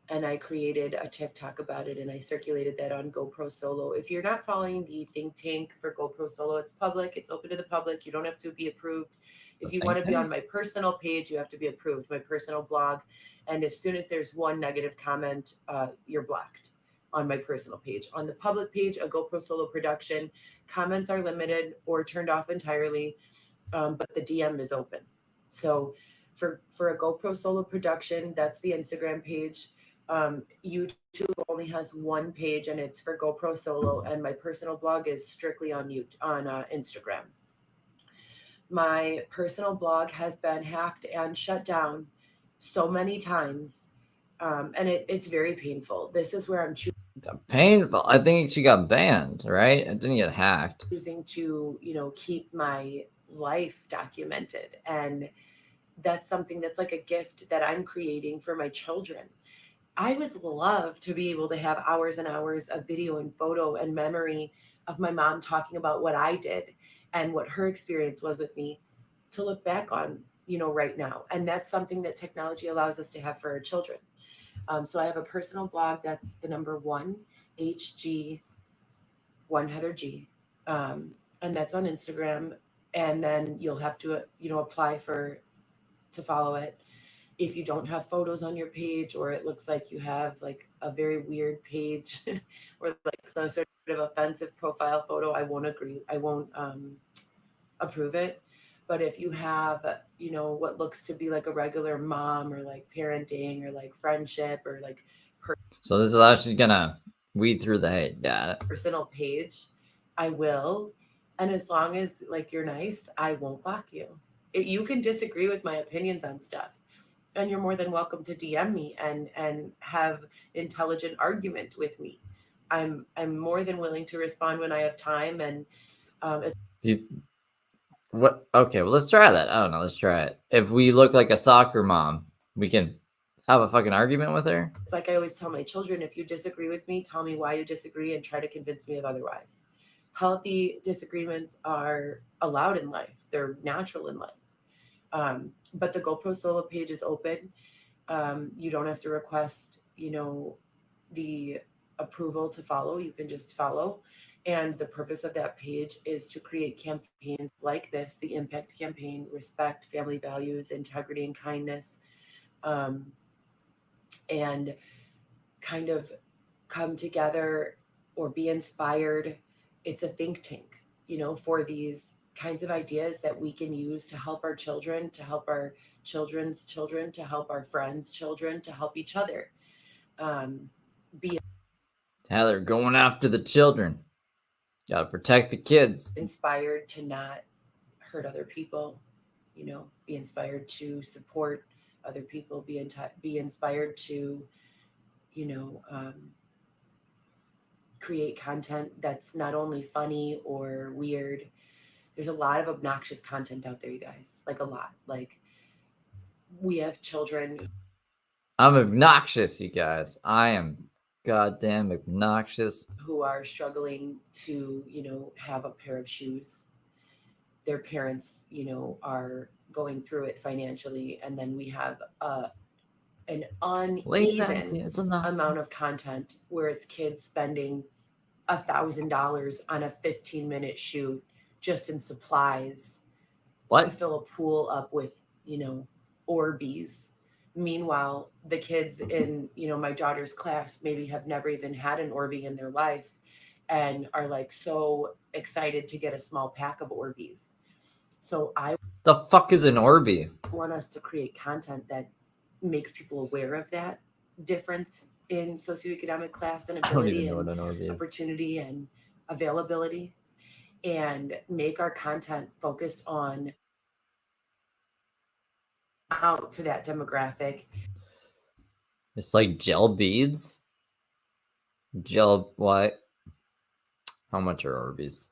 And I created a TikTok about it and I circulated that on GoPro Solo. If you're not following the think tank for GoPro Solo, it's public. It's open to the public. You don't have to be approved. If you want to be on my personal page, you have to be approved, my personal blog. And as soon as there's one negative comment, you're blocked on my personal page. On the public page, a GoPro Solo production, comments are limited or turned off entirely, but the DM is open. So for a GoPro Solo production, that's the Instagram page. YouTube only has one page and it's for GoPro Solo, and my personal blog is strictly on Instagram. My personal blog has been hacked and shut down so many times, and it's very painful. This is where I'm painful. I think she got banned, right? It didn't get hacked. Choosing to, keep my life documented, and that's something that's like a gift that I'm creating for my children. I would love to be able to have hours and hours of video and photo and memory of my mom talking about what I did and what her experience was with me to look back on, right now. And that's something that technology allows us to have for our children. So I have a personal blog that's the number 1 HG 1 Heather G. And that's on Instagram. And then you'll have to, apply to follow it. If you don't have photos on your page, or it looks like you have like a very weird page or like some sort of offensive profile photo, I won't approve it. But if you have, what looks to be like a regular mom or like parenting or like friendship or like so this is actually gonna weed through the hate. Got it. Personal page, I will. And as long as like you're nice, I won't block you. You can disagree with my opinions on stuff, and you're more than welcome to DM me and have intelligent argument with me. I'm more than willing to respond when I have time. And What? Okay, well, let's try that. I don't know. Let's try it. If we look like a soccer mom, we can have a fucking argument with her. It's like I always tell my children, if you disagree with me, tell me why you disagree and try to convince me of otherwise. Healthy disagreements are allowed in life. They're natural in life. But the GoPro solo page is open. You don't have to request, the approval to follow. You can just follow. And the purpose of that page is to create campaigns like this, the Impact Campaign, respect, family values, integrity, and kindness, and kind of come together or be inspired. It's a think tank, for these kinds of ideas that we can use to help our children, to help our children's children, to help our friends' children, to help each other. Tyler, going after the children. Gotta protect the kids. Inspired to not hurt other people, be inspired to support other people, be inspired to, create content that's not only funny or weird. There's a lot of obnoxious content out there, you guys, like a lot. Like, we have children. I'm obnoxious, you guys. I am goddamn obnoxious. Who are struggling to, have a pair of shoes. Their parents, are going through it financially. And then we have an uneven amount of content where it's kids spending $1,000 on a 15-minute shoot just in supplies to fill a pool up with, Orbeez. Meanwhile, the kids in, my daughter's class maybe have never even had an Orby in their life and are like so excited to get a small pack of Orbeez. So the fuck is an Orby? Want us to create content that makes people aware of that difference in socioeconomic class and ability and opportunity and availability, and make our content focused on out to that demographic. It's like gel beads. Gel what? How much are Orbeez?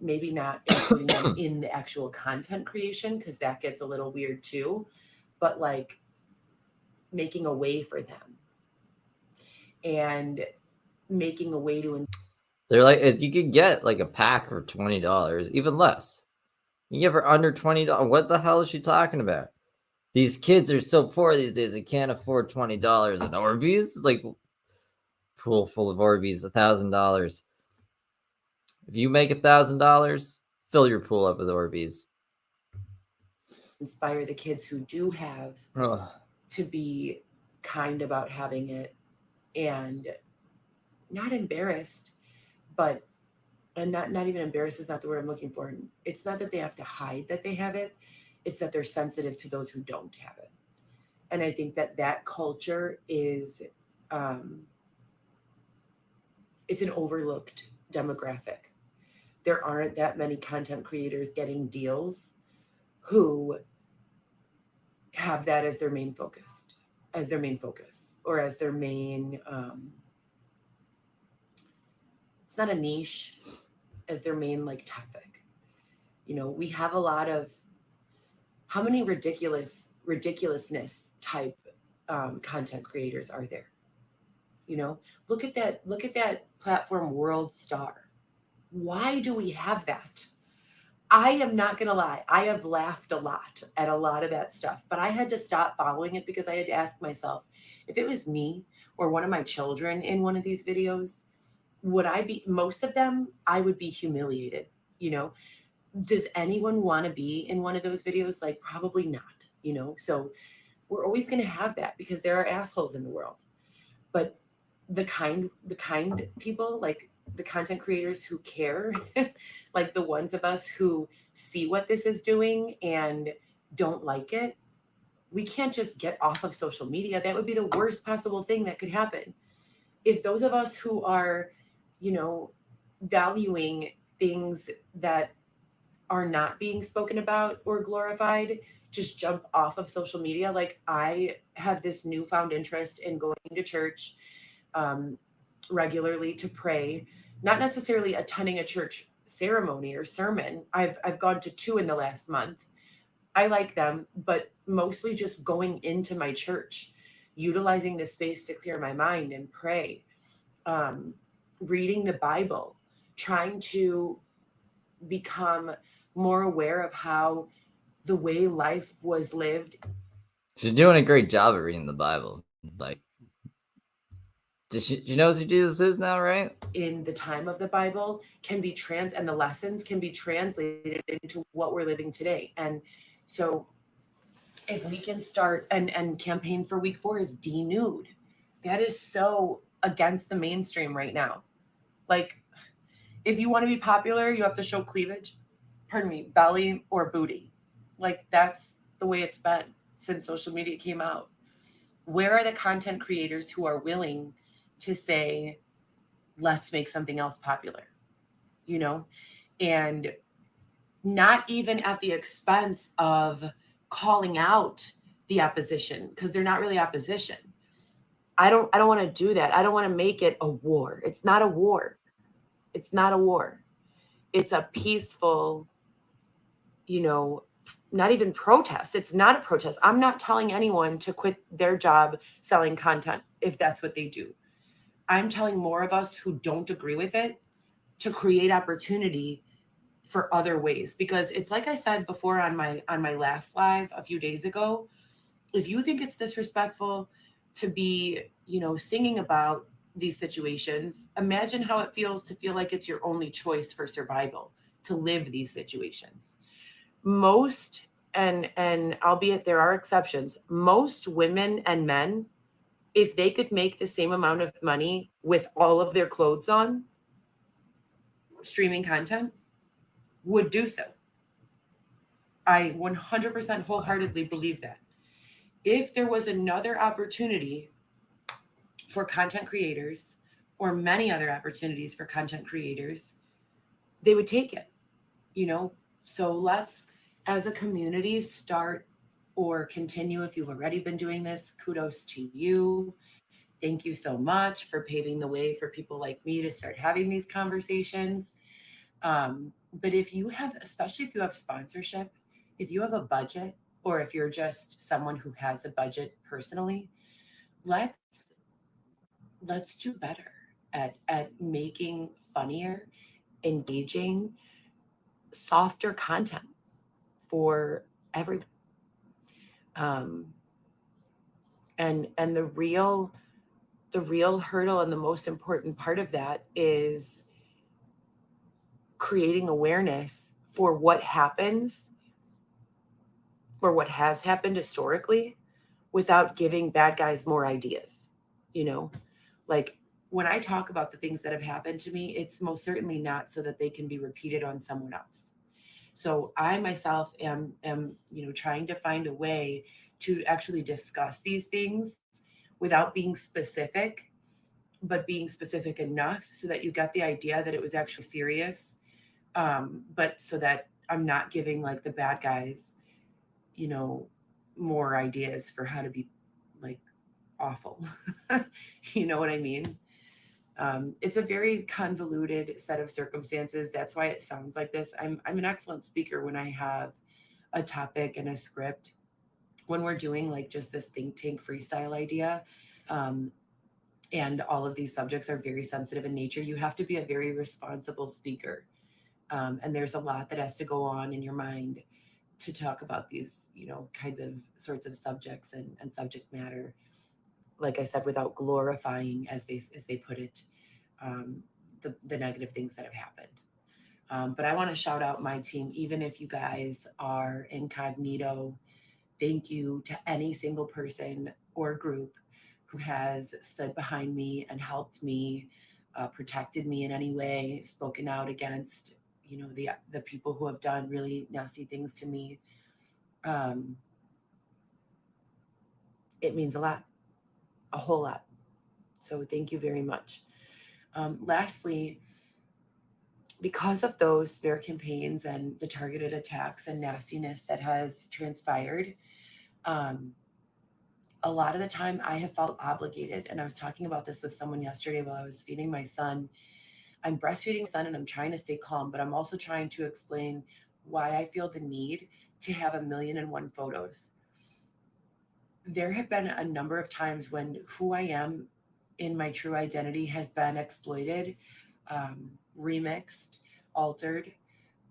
Maybe not including them in the actual content creation, because that gets a little weird too, but like making a way for them and making a way to. They're like, you could get like a pack for $20, even less. You get for under $20. What the hell is she talking about? These kids are so poor these days, they can't afford $20 in Orbeez. Like, pool full of Orbeez, $1,000. If you make $1,000, fill your pool up with Orbeez. Inspire the kids who do have to be kind about having it and not embarrassed, and not even embarrassed is not the word I'm looking for. It's not that they have to hide that they have it. It's that they're sensitive to those who don't have it. And I think that culture is, it's an overlooked demographic. There aren't that many content creators getting deals who have that as their main focus, or as their main, it's not a niche, as their main like topic. We have a lot of, how many ridiculousness type content creators are there? Look at that platform, World Star. Why do we have that? I am not going to lie. I have laughed a lot at a lot of that stuff, but I had to stop following it because I had to ask myself, if it was me or one of my children in one of these videos, would I be, most of them, I would be humiliated. Does anyone want to be in one of those videos? Like, probably not, so we're always going to have that because there are assholes in the world. But the kind people, like the content creators who care, like the ones of us who see what this is doing and don't like it, we can't just get off of social media. That would be the worst possible thing that could happen. If those of us who are, valuing things that are not being spoken about or glorified just jump off of social media. Like, I have this newfound interest in going to church regularly to pray, not necessarily attending a church ceremony or sermon. I've gone to 2 in the last month. I like them, but mostly just going into my church, utilizing the space to clear my mind and pray, um, reading the Bible, trying to become more aware of how the way life was lived. She's doing a great job at reading the Bible. Like, she knows who Jesus is now, right? In the time of the Bible can be and the lessons can be translated into what we're living today. And so if we can start and campaign for week 4 is denude. That is so against the mainstream right now. Like, if you want to be popular, you have to show cleavage, belly or booty. Like, that's the way it's been since social media came out. Where are the content creators who are willing to say, let's make something else popular, and not even at the expense of calling out the opposition, because they're not really opposition. I don't want to do that. I don't want to make it a war. It's not a war. It's not a war. It's a peaceful, not even protest. It's not a protest. I'm not telling anyone to quit their job selling content if that's what they do. I'm telling more of us who don't agree with it to create opportunity for other ways, because it's like I said before on my last live a few days ago, if you think it's disrespectful to be, singing about these situations, imagine how it feels to feel like it's your only choice for survival, to live these situations. Most, and albeit there are exceptions, most women and men, if they could make the same amount of money with all of their clothes on, streaming content, would do so. I 100% wholeheartedly believe that. If there was another opportunity for content creators, or many other opportunities for content creators, they would take it, So let's, as a community, start or continue. If you've already been doing this, kudos to you. Thank you so much for paving the way for people like me to start having these conversations. But if you have, especially if you have sponsorship, if you have a budget, or if you're just someone who has a budget personally, let's do better at making funnier, engaging, softer content for everyone. And the real hurdle and the most important part of that is creating awareness for what happens, or what has happened historically, without giving bad guys more ideas. Like, when I talk about the things that have happened to me, it's most certainly not so that they can be repeated on someone else. So I myself am trying to find a way to actually discuss these things without being specific, but being specific enough so that you get the idea that it was actually serious. But so that I'm not giving like the bad guys, more ideas for how to be like awful. You know what I mean? It's a very convoluted set of circumstances. That's why it sounds like this. I'm an excellent speaker when I have a topic and a script. When we're doing like just this think tank freestyle idea, and all of these subjects are very sensitive in nature, you have to be a very responsible speaker. And there's a lot that has to go on in your mind to talk about these, kinds of sorts of subjects and subject matter. Like I said, without glorifying, as they put it, the negative things that have happened. But I want to shout out my team, even if you guys are incognito. Thank you to any single person or group who has stood behind me and helped me, protected me in any way, spoken out against, the people who have done really nasty things to me. It means a lot, a whole lot. So thank you very much. Lastly, because of those smear campaigns and the targeted attacks and nastiness that has transpired, a lot of the time I have felt obligated. And I was talking about this with someone yesterday while I was feeding my son. I'm breastfeeding my son and I'm trying to stay calm, but I'm also trying to explain why I feel the need to have 1,000,001 photos. There have been a number of times when who I am in my true identity has been exploited, remixed, altered,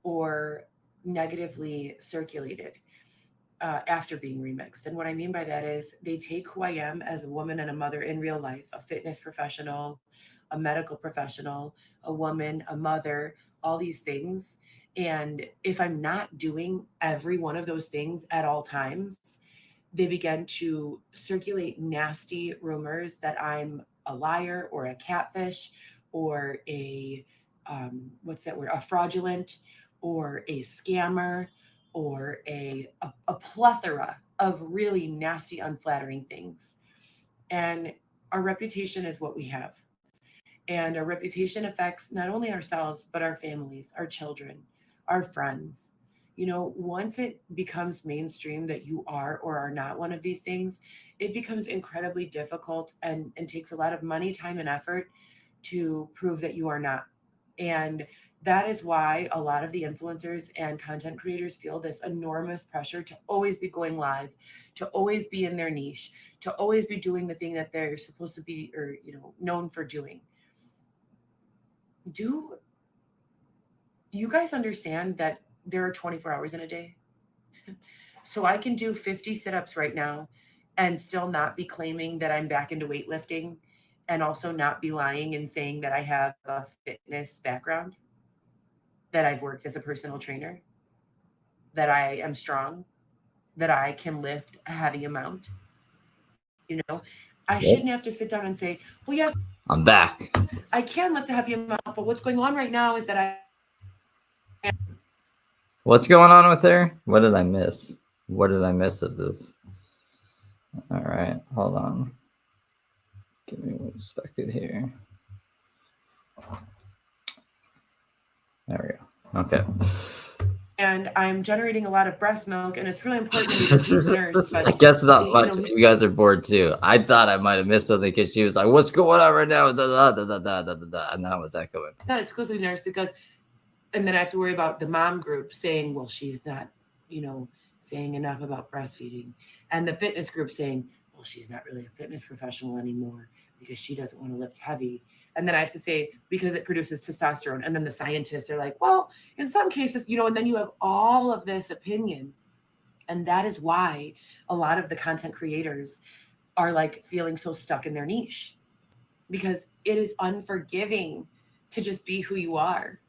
or negatively circulated after being remixed. And what I mean by that is they take who I am as a woman and a mother in real life, a fitness professional, a medical professional, a woman, a mother, all these things. And if I'm not doing every one of those things at all times, they begin to circulate nasty rumors that I'm a liar or a catfish or a what's that word? A fraudulent or a scammer or a plethora of really nasty, unflattering things. And our reputation is what we have. And our reputation affects not only ourselves, but our families, our children, our friends. You know, once it becomes mainstream that you are or are not one of these things, it becomes incredibly difficult and takes a lot of money, time, and effort to prove that you are not. And that is why a lot of the influencers and content creators feel this enormous pressure to always be going live, to always be in their niche, to always be doing the thing that they're supposed to be or, known for doing. Do you guys understand that there are 24 hours in a day? So I can do 50 sit-ups right now and still not be claiming that I'm back into weightlifting and also not be lying and saying that I have a fitness background, that I've worked as a personal trainer, that I am strong, that I can lift a heavy amount. I shouldn't have to sit down and say, well, yes, I'm back. I can lift a heavy amount, but what's going on right now is that What's going on with her? What did I miss? What did I miss of this? All right, hold on. Give me 1 second here. There we go. Okay. And I'm generating a lot of breast milk, and it's really important to me for listeners. But I guess not much. You guys are bored too. I thought I might have missed something because she was like, "What's going on right now?" Da, da, da, da, da, da, da, and that was echoing. It's not exclusively nurse because, and then I have to worry about the mom group saying, "Well, she's not, saying enough about breastfeeding," and the fitness group saying, "Well, she's not really a fitness professional anymore because she doesn't want to lift heavy." And then I have to say, because it produces testosterone. And then the scientists are like, well, in some cases, and then you have all of this opinion. And that is why a lot of the content creators are like feeling so stuck in their niche, because it is unforgiving to just be who you are.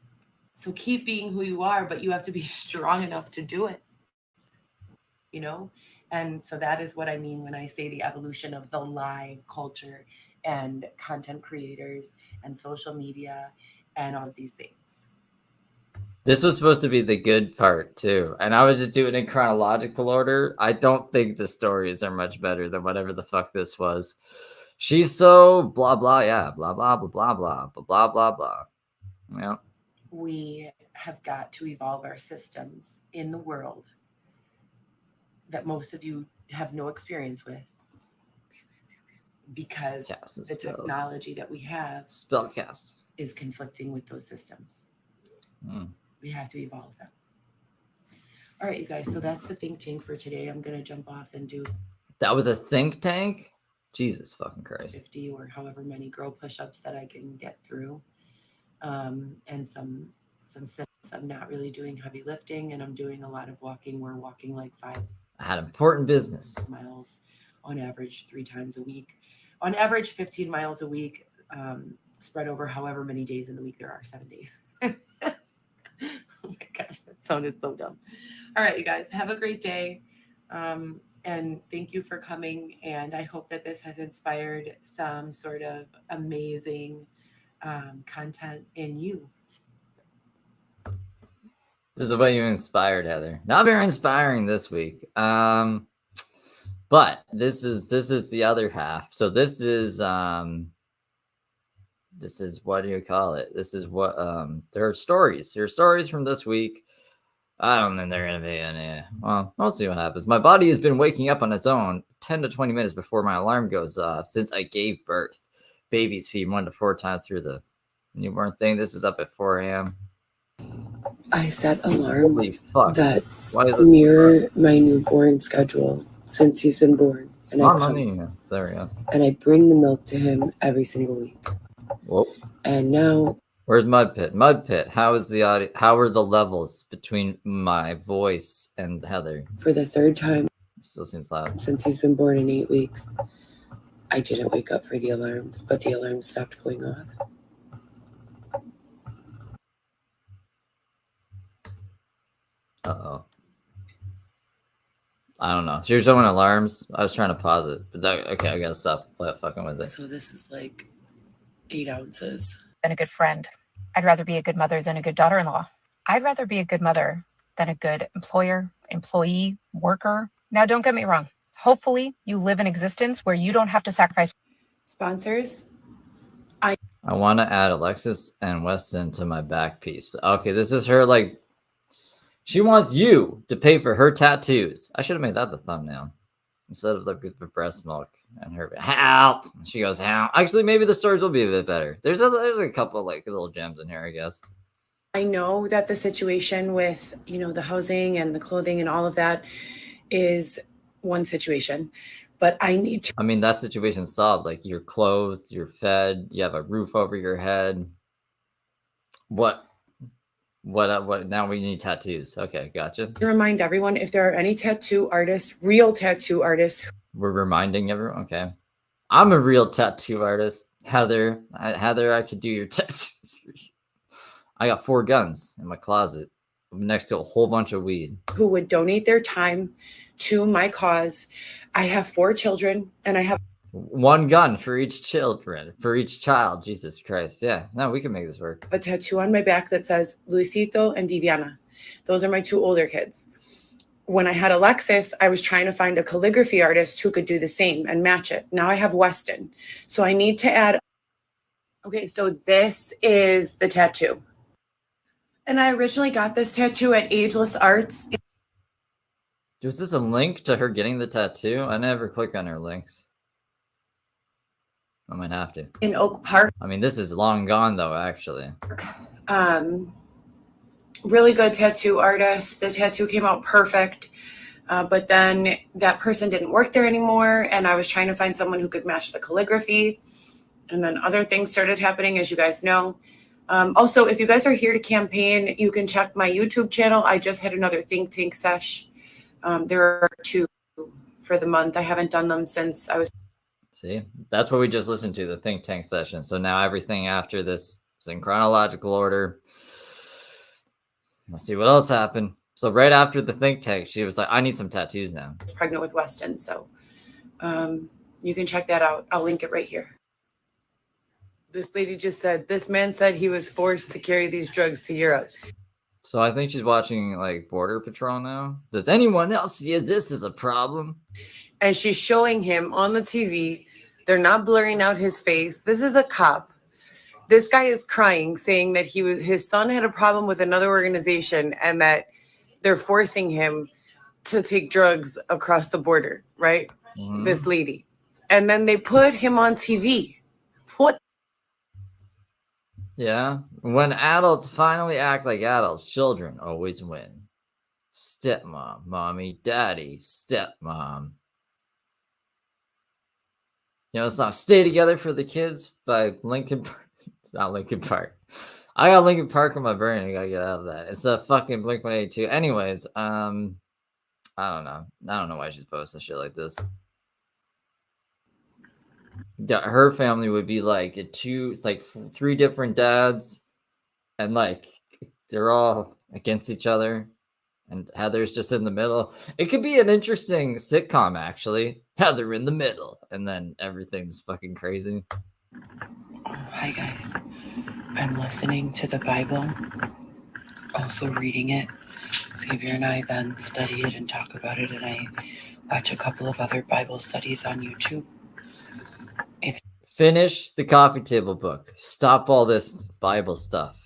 So keep being who you are, but you have to be strong enough to do it, And so that is what I mean when I say the evolution of the live culture and content creators and social media and all of these things. This was supposed to be the good part too, and I was just doing it in chronological order. I don't think the stories are much better than whatever the fuck this was. She's so blah blah, yeah, blah blah blah blah blah blah blah blah. Yeah. We have got to evolve our systems in the world that most of you have no experience with, because the technology that we have spellcast is conflicting with those systems. We have to evolve them. All right, you guys. So that's the think tank for today. I'm going to jump off and do. That was a think tank? Jesus fucking Christ. 50 or however many girl push-ups that I can get through. And some sits. I'm not really doing heavy lifting, and I'm doing a lot of walking. We're walking like 5. I had important business. Miles on average 3 times a week. On average, 15 miles a week, spread over however many days in the week there are, 7 days. Oh my gosh, that sounded so dumb. All right, you guys, have a great day. And thank you for coming. And I hope that this has inspired some sort of amazing content in you. This is what you inspired, Heather. Not very inspiring this week. But this is the other half. So this is what do you call it? This is what there are stories. There are stories from this week. I don't think they're gonna be any. Well, we'll see what happens. My body has been waking up on its own 10 to 20 minutes before my alarm goes off since I gave birth. Babies feed 1 to 4 times through the Newborn thing. This is up at 4 a.m. I set Holy alarms fuck. that Why is this mirror my newborn schedule since he's been born. And on money? There we go. and I bring the milk to him every single week. Whoa. And now, Where's Mud Pit? Mud Pit. How is the audio? How are the levels between my voice and Heather? for the third time It still seems loud. since he's been born in 8 weeks, I didn't wake up for the alarms, but the alarms stopped going off. Uh-oh. I don't know. So you're showing alarms? I was trying to pause it. But okay, I gotta stop fucking with it. So this is like 8 ounces. Than a good friend. I'd rather be a good mother than a good daughter-in-law. I'd rather be a good mother than a good employer, employee, worker. Now, don't get me wrong. Hopefully, you live an existence where you don't have to sacrifice. Sponsors? I want to add Alexis and Weston to my back piece. Okay, this is her, like, she wants you to pay for her tattoos. I should have made that the thumbnail instead of the breast milk and her help. She goes, help. Actually, maybe the stories will be a bit better. There's a couple like little gems in here, I guess. I know that the situation with, the housing and the clothing and all of that is one situation, but I need to. I mean, that situation's solved. Like, you're clothed, you're fed, you have a roof over your head. What now we need tattoos. Okay, gotcha. To remind everyone, if there are any tattoo artists, real tattoo artists. We're reminding everyone. Okay. I'm a real tattoo artist. Heather, I could do your tattoos for you. I got 4 guns in my closet next to a whole bunch of weed. Who would donate their time to my cause. I have 4 children and I have 1 gun for each child. Jesus Christ. Yeah, no, we can make this work. a tattoo on my back that says Luisito and Viviana. Those are my 2 older kids. When I had Alexis, I was trying to find a calligraphy artist who could do the same and match it. Now I have Weston. So I need to add. Okay, so this is the tattoo. And I originally got this tattoo at Ageless Arts. Was this a link to her getting the tattoo? I never click on her links. I might have to. In Oak Park. I mean, this is long gone, though, actually. Really good tattoo artist. The tattoo came out perfect. But then that person didn't work there anymore. And I was trying to find someone who could match the calligraphy. And then other things started happening, as you guys know. Also, if you guys are here to campaign, you can check my YouTube channel. I just had another think tank sesh. There are 2 for the month. I haven't done them since I was. See, that's what we just listened to, the think tank session. So now everything after this is in chronological order. Let's see what else happened. So right after the think tank, she was like, I need some tattoos now. Pregnant with Weston. So you can check that out. I'll link it right here. This lady just said, this man said he was forced to carry these drugs to Europe. So I think she's watching like Border Patrol now. Does anyone else see this as a problem? And she's showing him on the TV. They're not blurring out his face. This is a cop. This guy is crying, saying that his son had a problem with another organization and that they're forcing him to take drugs across the border, right? Mm-hmm. This lady. And then they put him on TV. What? Yeah. When adults finally act like adults, children always win. Stepmom, mommy, daddy, stepmom. It's not Stay Together for the Kids by Linkin Park. It's not Linkin Park. I got Linkin Park in my brain. I gotta get out of that. It's a fucking Blink-182. Anyways, I don't know. I don't know why she's posting shit like this. Her family would be like 3 different dads, and like they're all against each other, and Heather's just in the middle. It could be an interesting sitcom, actually. Heather in the middle, and then everything's fucking crazy. Hi guys, I'm listening to the Bible, also reading it. Xavier and I then study it and talk about it, and I watch a couple of other Bible studies on YouTube. Finish the coffee table book. Stop all this Bible stuff.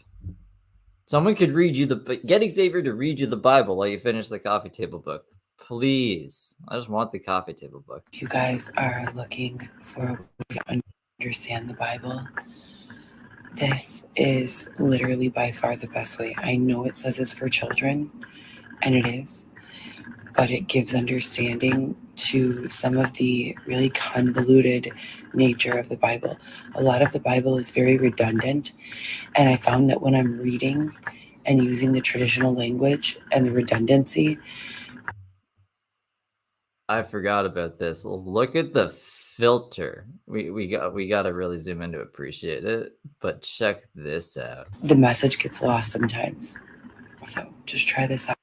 Someone could read you get Xavier to read you the Bible while you finish the coffee table book. Please. I just want the coffee table book. If you guys are looking for a way to understand the Bible, This is literally by far the best way. I know it says it's for children, and it is, but it gives understanding to some of the really convoluted nature of the Bible. A lot of the Bible is very redundant, and I found that when I'm reading and using the traditional language and the redundancy, I forgot about this. Look at the filter. We got to really zoom in to appreciate it. But check this out. the message gets lost sometimes. So just try this out.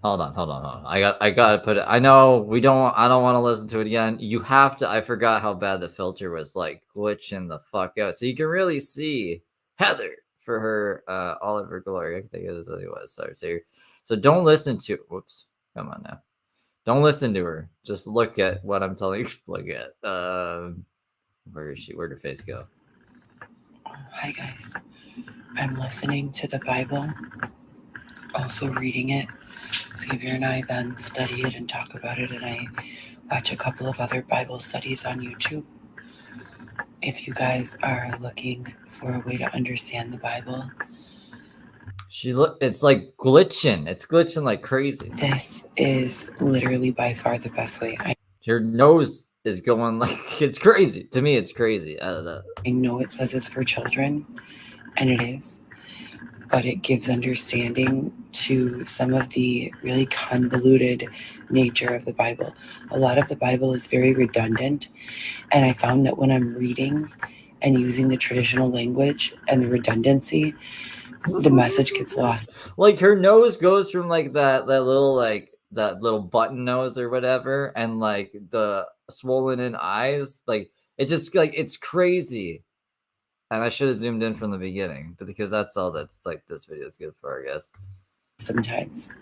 Hold on. I gotta put it. I know I don't want to listen to it again. You have to. I forgot how bad the filter was, like glitching the fuck out. So you can really see Heather for her all of her glory. I think it was. Sorry. So don't listen to. Whoops. Come on now. Don't listen to her. Just look at what I'm telling you. Look at. Where is she? Where'd her face go? Hi guys. I'm listening to the Bible, also reading it. Xavier and I then study it and talk about it, and I watch a couple of other Bible studies on YouTube. If you guys are looking for a way to understand the Bible, It's like glitching. It's glitching like crazy. this is literally by far the best way. Your nose is going like it's crazy. To me, it's crazy. I don't know. I know it says it's for children, and it is, but it gives understanding to some of the really convoluted nature of the Bible. A lot of the Bible is very redundant, and I found that when I'm reading and using the traditional language and the redundancy, the message gets lost. Like her nose goes from like that little button nose or whatever, and like the swollen in eyes, like it just like it's crazy. And I should have zoomed in from the beginning, but because that's all that's like this video is good for, I guess. Sometimes.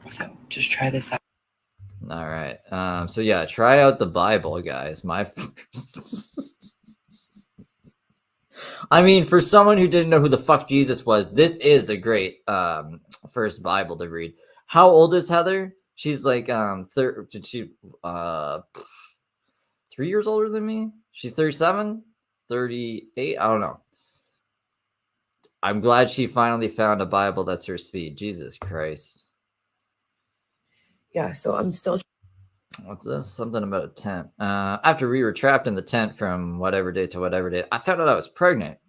So just try this out. All right. So yeah, try out the Bible, guys. I mean, for someone who didn't know who the fuck Jesus was, this is a great first Bible to read. How old is Heather? She's like 3 years older than me. She's 37, 38. I don't know. I'm glad she finally found a Bible that's her speed. Jesus Christ. Yeah, so I'm still. What's this? Something about a tent. After we were trapped in the tent from whatever date to whatever date, I found out I was pregnant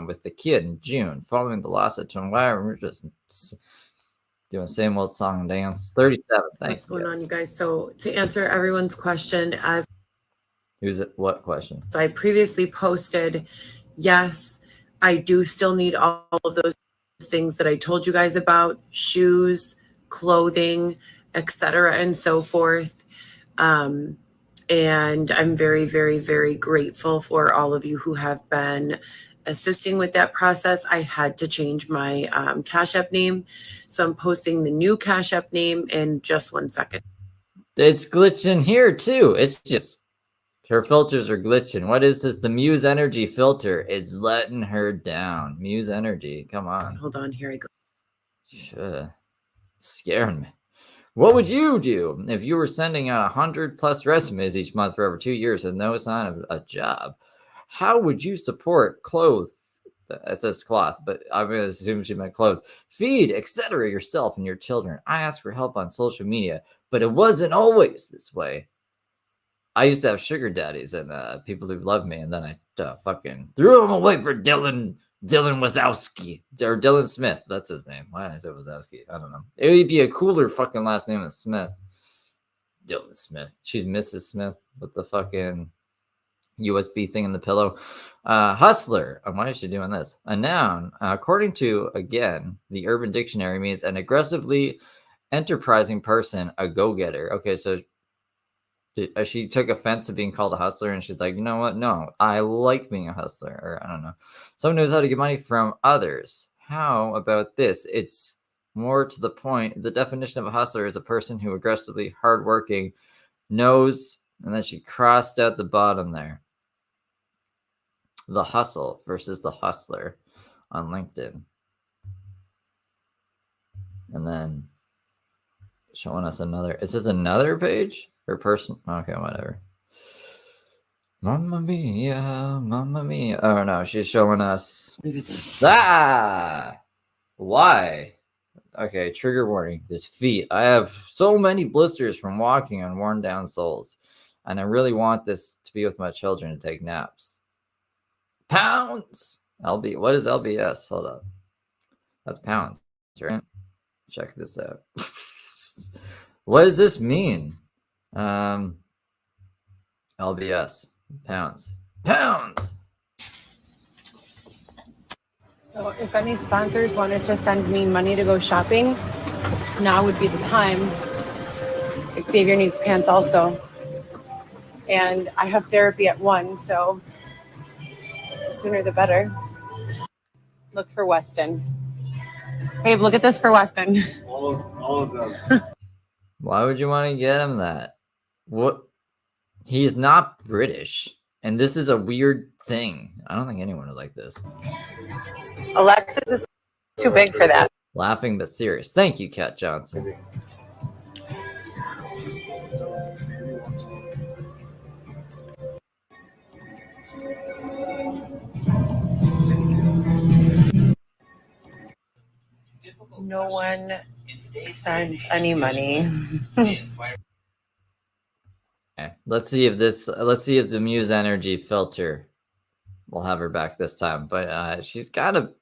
with the kid in June. Following the loss of twin wire, we're just doing same old song and dance. 37. What's going on, you guys? So to answer everyone's question, as Who's it? What question? I previously posted, yes, I do still need all of those things that I told you guys about: shoes, clothing, etc., and so forth. And I'm very, very, very grateful for all of you who have been assisting with that process. I had to change my Cash App name, so I'm posting the new Cash App name in just 1 second. It's glitching here too. It's just her filters are glitching. What is this? The Muse Energy filter is letting her down. Muse Energy, come on. Hold on, here I go. Sure. Scaring me. What would you do if you were sending out 100+ resumes each month for over 2 years with no sign of a job? How would you support, clothe, it says cloth, but I'm going to assume she meant clothes, feed, etc. yourself and your children? I asked for help on social media, but it wasn't always this way. I used to have sugar daddies and people who loved me, and then I fucking threw them away for Dylan Wazowski or Dylan Smith. That's his name. Why did I say Wazowski? I don't know. It would be a cooler fucking last name than Smith. Dylan Smith. She's Mrs. Smith with the fucking USB thing in the pillow. Hustler. Why is she doing this? A noun, according to, again, the Urban Dictionary, means an aggressively enterprising person, a go-getter. Okay, so she took offense to being called a hustler, and she's like, you know what? No, I like being a hustler. Or I don't know. Someone knows how to get money from others. How about this? It's more to the point. The definition of a hustler is a person who aggressively hardworking, knows, and then she crossed out the bottom there. The hustle versus the hustler on LinkedIn. And then showing us another. Is this another page? Or person? Okay, whatever. Mamma mia, mamma mia. Oh no, she's showing us. Look at this. Why? Okay, trigger warning. This feet. I have so many blisters from walking on worn down soles. And I really want this to be with my children to take naps. Pounds. What is LBS? Hold up. That's pounds, right? Check this out. What does this mean? LBS. Pounds. So if any sponsors wanted to send me money to go shopping, now would be the time. Xavier needs pants also. And I have therapy at 1, so the sooner the better. Look for Weston. Babe, look at this for Weston. All of them. Why would you want to get him that? What? He's not British. And this is a weird thing. I don't think anyone would like this. Alexis is too big for that. Laughing but serious. Thank you, Kat Johnson. No one sent any money. Okay. Let's see if the Muse Energy filter will have her back this time. But she's gotta,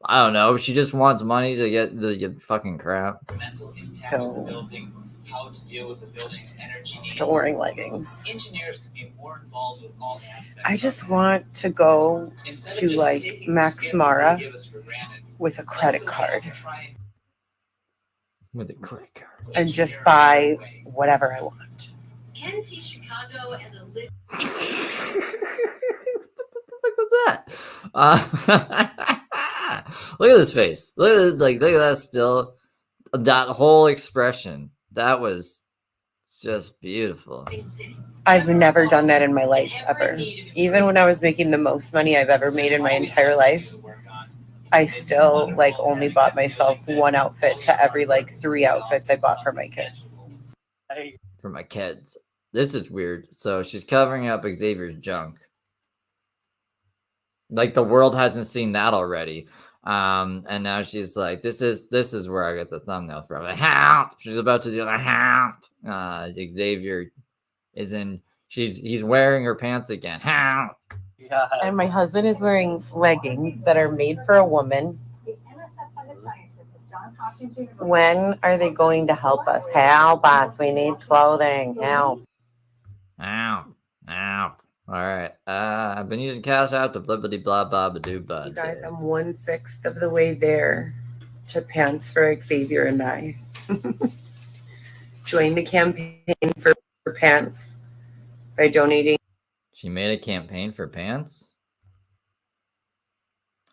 I don't know, she just wants money to get the fucking crap. So how to deal with the building's energy needs. still wearing leggings. Engineers can be more involved with all aspects. I just want to go to like Max Mara with a credit card and just buy whatever I want. Ken sees Chicago as a lit. What the fuck was that? Look at this face. Look at that still. That whole expression. That was just beautiful. I've never done that in my life ever. Even when I was making the most money I've ever made in my entire life, I still like only bought myself one outfit to every like 3 outfits I bought for my kids. For my kids. This is weird. So she's covering up Xavier's junk. Like the world hasn't seen that already. And now she's like, this is where I get the thumbnail from. HALP. She's about to do the HALP. Xavier is in. He's wearing her pants again. HALP. Yeah. And my husband is wearing leggings that are made for a woman. When are they going to help us? Help us. We need clothing. Help. Ow. All right. I've been using Cash App to blibbity blah blah ba doo bud. You guys, I'm 1/6 of the way there to pants for Xavier and I. Join the campaign for pants by donating. She made a campaign for pants?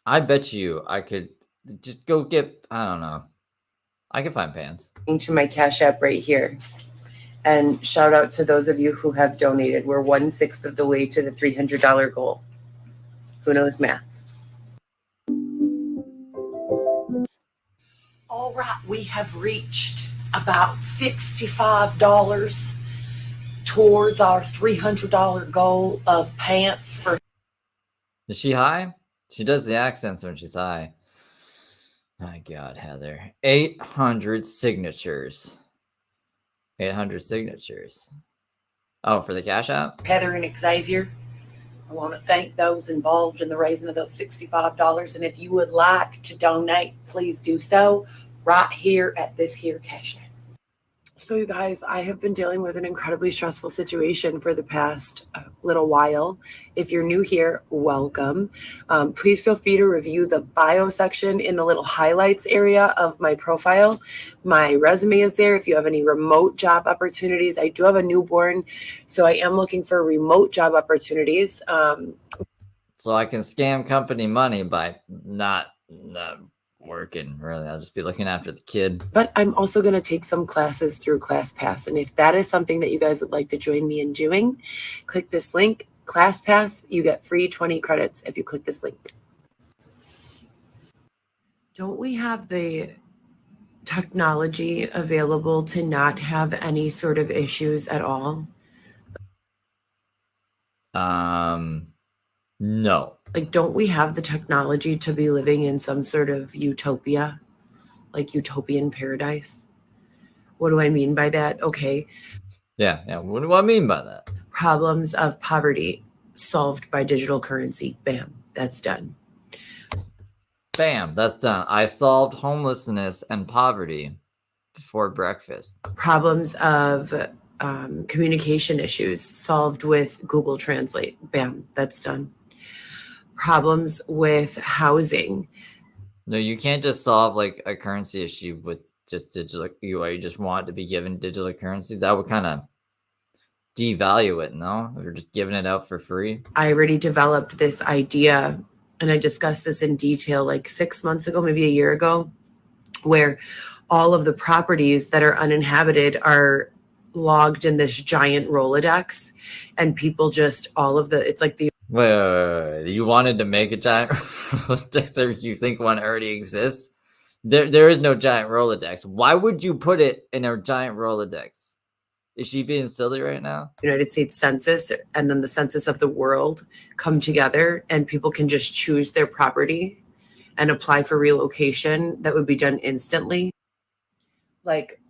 I bet you I could just go get, I don't know. I can find pants. To my Cash App right here. And shout out to those of you who have donated. We're 1/6 of the way to the $300 goal. Who knows math? All right, we have reached about $65 towards our $300 goal of pants for. Is she high? She does the accents when she's high. My God, Heather. 800 signatures. 800 signatures. Oh, for the Cash App? Heather and Xavier. I want to thank those involved in the raising of those $65. And if you would like to donate, please do so right here at this here Cash App. So you guys, I have been dealing with an incredibly stressful situation for the past little while. If you're new here, welcome. Please feel free to review the bio section in the little highlights area of my profile. My resume is there if you have any remote job opportunities. I do have a newborn, so I am looking for remote job opportunities. So I can scam company money by not working, really. I'll just be looking after the kid. But I'm also going to take some classes through ClassPass. And if that is something that you guys would like to join me in doing, click this link, ClassPass. You get free 20 credits if you click this link. Don't we have the technology available to not have any sort of issues at all? No. Like, don't we have the technology to be living in some sort of utopia, like utopian paradise? What do I mean by that? Okay. Yeah. What do I mean by that? Problems of poverty solved by digital currency. Bam, that's done. Bam, that's done. I solved homelessness and poverty before breakfast. Problems of communication issues solved with Google Translate. Bam, that's done. Problems with housing. No, you can't just solve like a currency issue with just digital. You just want to be given digital currency. That would kind of devalue it, no? If you're just giving it out for free. I already developed this idea, and I discussed this in detail like 6 months ago, maybe a year ago, where all of the properties that are uninhabited are logged in this giant Rolodex, and people just it's like the Wait. You wanted to make a giant Rolodex, or you think one already exists? There is no giant Rolodex. Why would you put it in a giant Rolodex? Is she being silly right now? United States Census and then the census of the world come together, and people can just choose their property and apply for relocation. That would be done instantly. Like,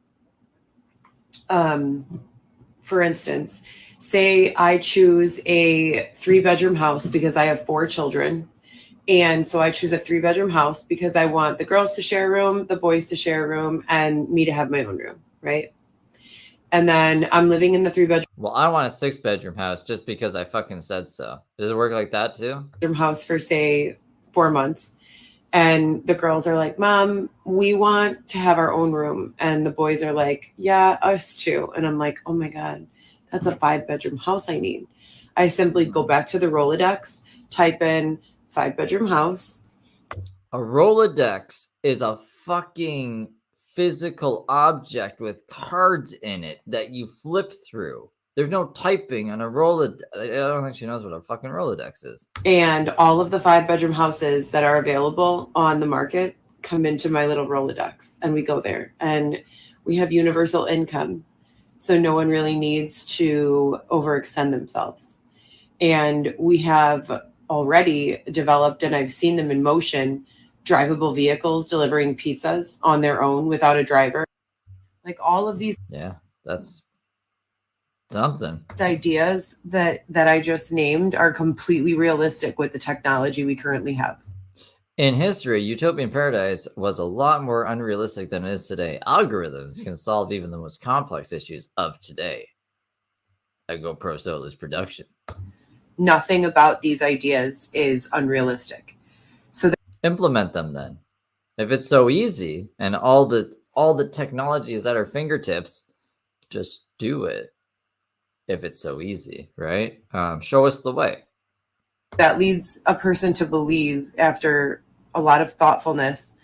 for instance, say I choose a 3-bedroom house because I have 4 children. And so I choose a 3-bedroom house because I want the girls to share a room, the boys to share a room, and me to have my own room, right? And then I'm living in the 3-bedroom. Well, I want a 6-bedroom house just because I fucking said so. Does it work like that too? House for say 4 months. And the girls are like, Mom, we want to have our own room. And the boys are like, yeah, us too. And I'm like, oh my God, that's a 5-bedroom house I need. I simply go back to the Rolodex, type in 5-bedroom house. A Rolodex is a fucking physical object with cards in it that you flip through. There's no typing on a Rolodex. I don't think she knows what a fucking Rolodex is. And all of the 5-bedroom houses that are available on the market come into my little Rolodex, and we go there, and we have universal income. So no one really needs to overextend themselves. And we have already developed, and I've seen them in motion, drivable vehicles delivering pizzas on their own without a driver. Like all of these. Yeah, that's something. Ideas that I just named are completely realistic with the technology we currently have. In history, Utopian Paradise was a lot more unrealistic than it is today. Algorithms can solve even the most complex issues of today. I go pro Solar's production. Nothing about these ideas is unrealistic. So implement them then. If it's so easy and all the technology is at our fingertips, just do it. If it's so easy, right? Show us the way. That leads a person to believe, after a lot of thoughtfulness,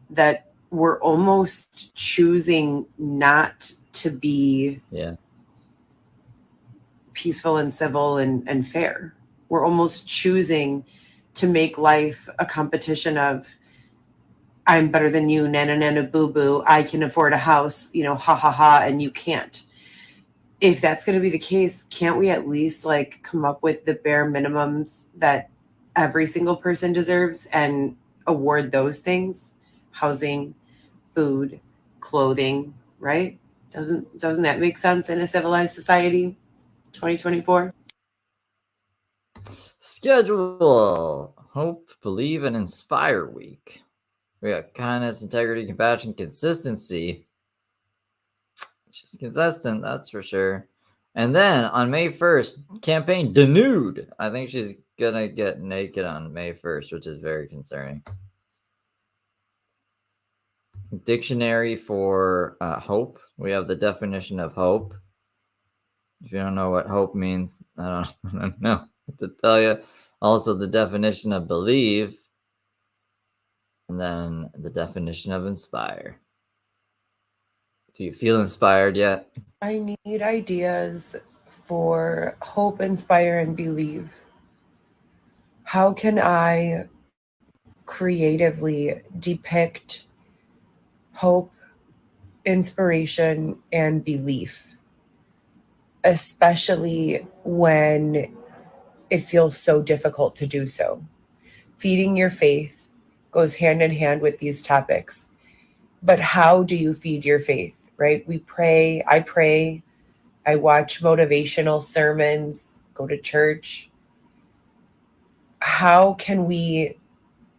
that we're almost choosing not to be peaceful and civil and fair. We're almost choosing to make life a competition of, I'm better than you, nana nana boo boo, I can afford a house, ha ha ha, and you can't. If that's going to be the case, can't we at least like come up with the bare minimums that every single person deserves and award those things? Housing, food, clothing, right? Doesn't that make sense in a civilized society? 2024. Schedule Hope, Believe, and Inspire Week. We got kindness, integrity, compassion, consistency. She's consistent, that's for sure. And then on May 1st, campaign Denude. I think she's gonna get naked on May 1st, which is very concerning. Dictionary for hope. We have the definition of hope. If you don't know what hope means, I don't know what to tell you. Also, the definition of believe, and then the definition of inspire. Do you feel inspired yet? I need ideas for hope, inspire, and believe. How can I creatively depict hope, inspiration, and belief, especially when it feels so difficult to do so. Feeding your faith goes hand in hand with these topics. But how do you feed your faith, right? We pray, I watch motivational sermons, go to church. How can we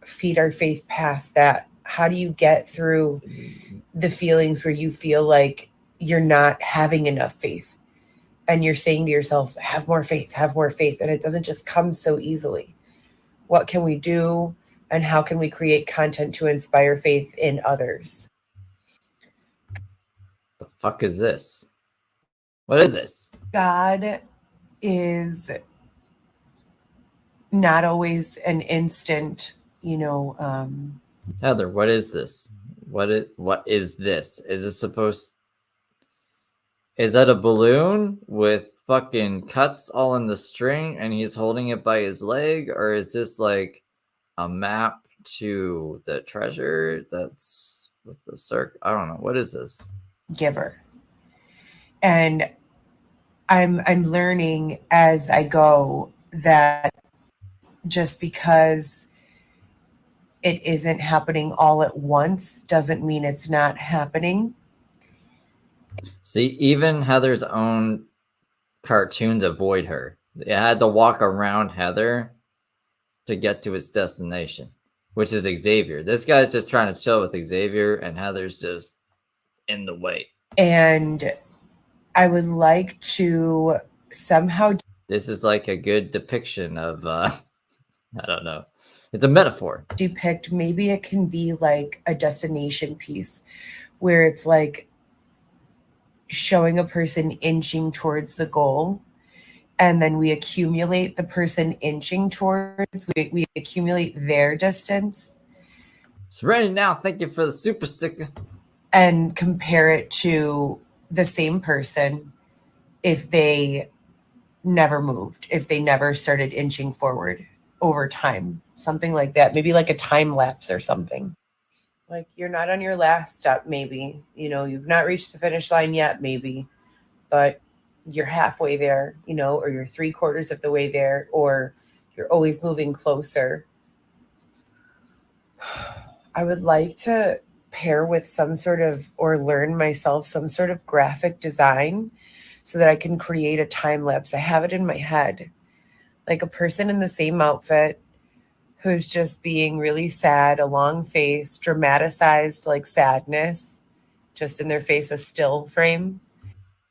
feed our faith past that? How do you get through the feelings where you feel like you're not having enough faith and you're saying to yourself, have more faith, and it doesn't just come so easily? What can we do, and how can we create content to inspire faith in others? The fuck is this? What is this? God is not always an instant, Heather, what is this? What is this? Is this supposed? Is that a balloon with fucking cuts all in the string and he's holding it by his leg? Or is this like a map to the treasure that's with the circle? I don't know. What is this? giver. And I'm learning as I go that just because it isn't happening all at once doesn't mean it's not happening. See, even Heather's own cartoons avoid her. It had to walk around Heather to get to its destination, which is Xavier. This guy's just trying to chill with Xavier, and Heather's just in the way. And I would like to somehow... This is like a good depiction of, I don't know. It's a metaphor. Depict, maybe it can be like a destination piece where it's like showing a person inching towards the goal, and then we accumulate the person inching towards, we accumulate their distance. It's ready now. Thank you for the super sticker. And compare it to the same person if they never moved, if they never started inching forward over time, something like that. Maybe like a time lapse or something. Like you're not on your last step, maybe, you've not reached the finish line yet, maybe, but you're halfway there, or you're 3/4 of the way there, or you're always moving closer. I would like to pair with some sort of, or learn myself some sort of graphic design so that I can create a time lapse. I have it in my head, like a person in the same outfit who's just being really sad, a long face, dramatized like sadness, just in their face, a still frame.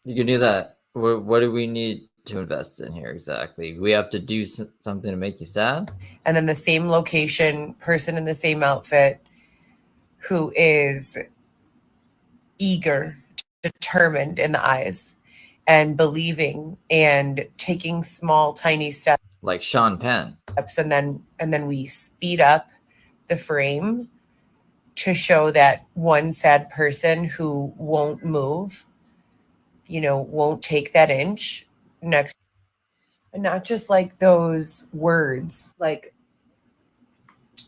You can do that. What do we need to invest in here exactly? We have to do something to make you sad? And then the same location, person in the same outfit who is eager, determined in the eyes, and believing and taking small, tiny steps. Like Sean Penn. And then we speed up the frame to show that one sad person who won't move, won't take that inch next. And not just like those words, like,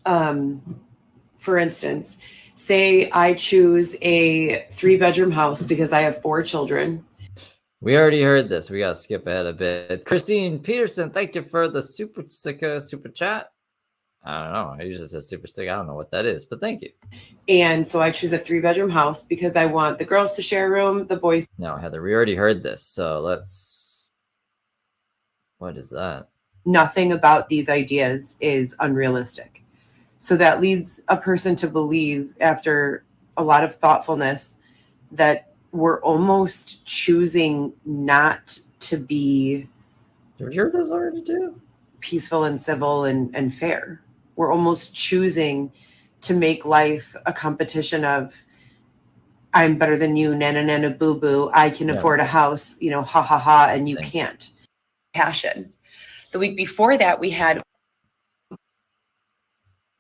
for instance, say I choose a 3-bedroom house because I have 4 children. We already heard this. We gotta skip ahead a bit. Christine Peterson, thank you for the super sticker, super chat. I don't know. I usually say super sticker. I don't know what that is, but thank you. And so I choose a 3-bedroom house because I want the girls to share a room, the boys. No, Heather, we already heard this. So let's. What is that? Nothing about these ideas is unrealistic. So that leads a person to believe, after a lot of thoughtfulness, that we're almost choosing not to be... Did you hear this already too? Peaceful and civil and fair. We're almost choosing to make life a competition of, I'm better than you, nana nana boo boo. I can afford a house, ha ha ha, and you can't. Passion. The week before that, we had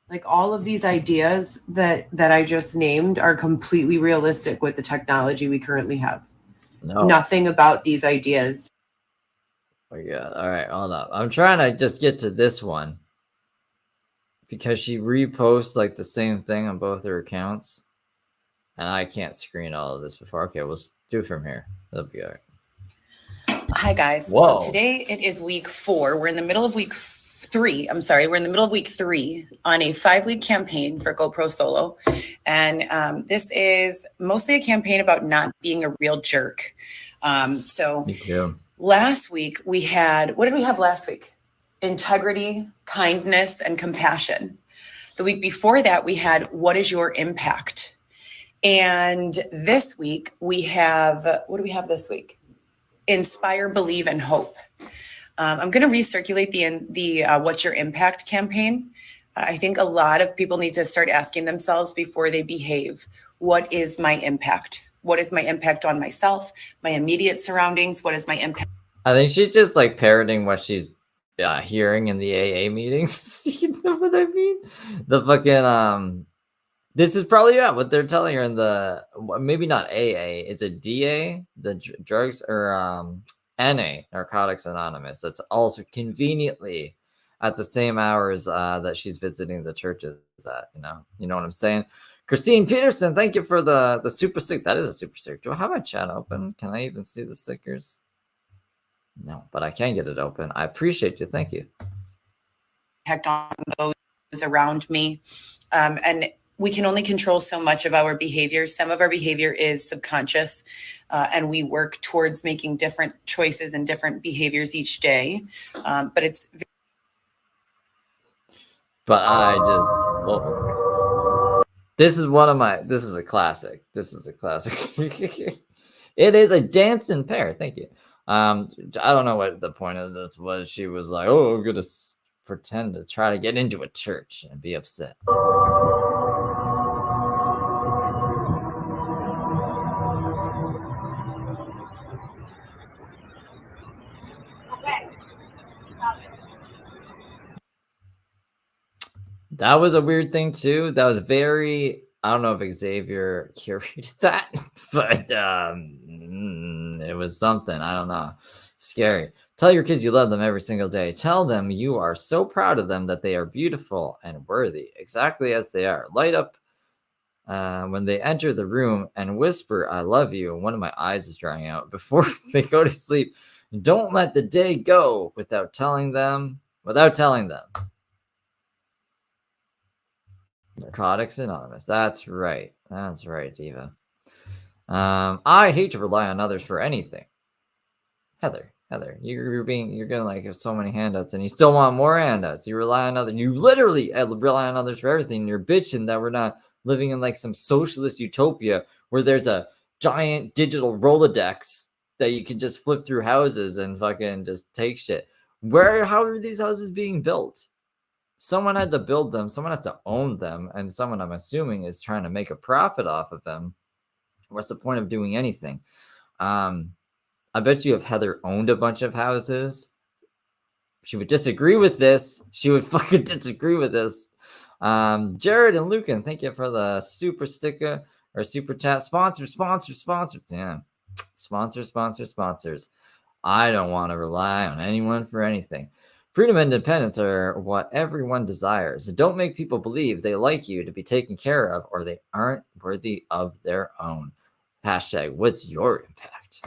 like all of these ideas that I just named are completely realistic with the technology we currently have. No. Nothing about these ideas. Oh my God. All right, hold up. I'm trying to just get to this one because she reposts like the same thing on both her accounts, and I can't screen all of this before. Okay, we'll do from here. That'll be all right. Hi, guys. Whoa. So today it is week 4. We're in the middle of week 3. We're in the middle of week 3 on a 5-week campaign for GoPro Solo. And this is mostly a campaign about not being a real jerk. So Me too. last week we had, what did we have last week? Integrity, kindness, and compassion. The week before that, we had, what is your impact? And this week we have, what do we have this week? Inspire, believe, and hope. I'm going to recirculate the What's Your Impact campaign. I think a lot of people need to start asking themselves before they behave, what is my impact? What is my impact on myself, my immediate surroundings? What is my impact? I think she's just like parroting what she's hearing in the AA meetings. You know what I mean? The fucking this is probably what they're telling her in the, maybe not AA, it's a DA, the drugs, or NA, Narcotics Anonymous. That's also conveniently at the same hours that she's visiting the churches at. You know what I'm saying? Christine Peterson, thank you for the super stick. That is a super stick. Do I have my chat open? Can I even see the stickers? No, but I can get it open. I appreciate you. Thank you. Impact on those around me. And we can only control so much of our behavior. Some of our behavior is subconscious, and we work towards making different choices and different behaviors each day. But it's. But I just. Whoa. This is this is a classic. This is a classic. It is a dancing pair. Thank you. I don't know what the point of this was. She was like, oh, I'm going to pretend to try to get into a church and be upset. That was a weird thing too. That was very, I don't know if Xavier curated that, but it was something. I don't know. Scary. Tell your kids you love them every single day. Tell them you are so proud of them, that they are beautiful and worthy, exactly as they are. Light up when they enter the room and whisper, I love you. One of my eyes is drying out before they go to sleep. Don't let the day go without telling them. Narcotics Anonymous. That's right. That's right, Diva. I hate to rely on others for anything. Heather, you're getting like so many handouts, and you still want more handouts. You rely on others. You literally rely on others for everything. You're bitching that we're not living in like some socialist utopia where there's a giant digital Rolodex that you can just flip through houses and fucking just take shit. How are these houses being built? Someone had to build them. Someone has to own them. And someone, I'm assuming, is trying to make a profit off of them. What's the point of doing anything? I bet you if Heather owned a bunch of houses, she would disagree with this. She would fucking disagree with this. Jared and Lucan, thank you for the super sticker or super chat. Sponsors. Damn. Sponsors. I don't want to rely on anyone for anything. Freedom and independence are what everyone desires. Don't make people believe they like you to be taken care of, or they aren't worthy of their own. Hashtag, what's your impact?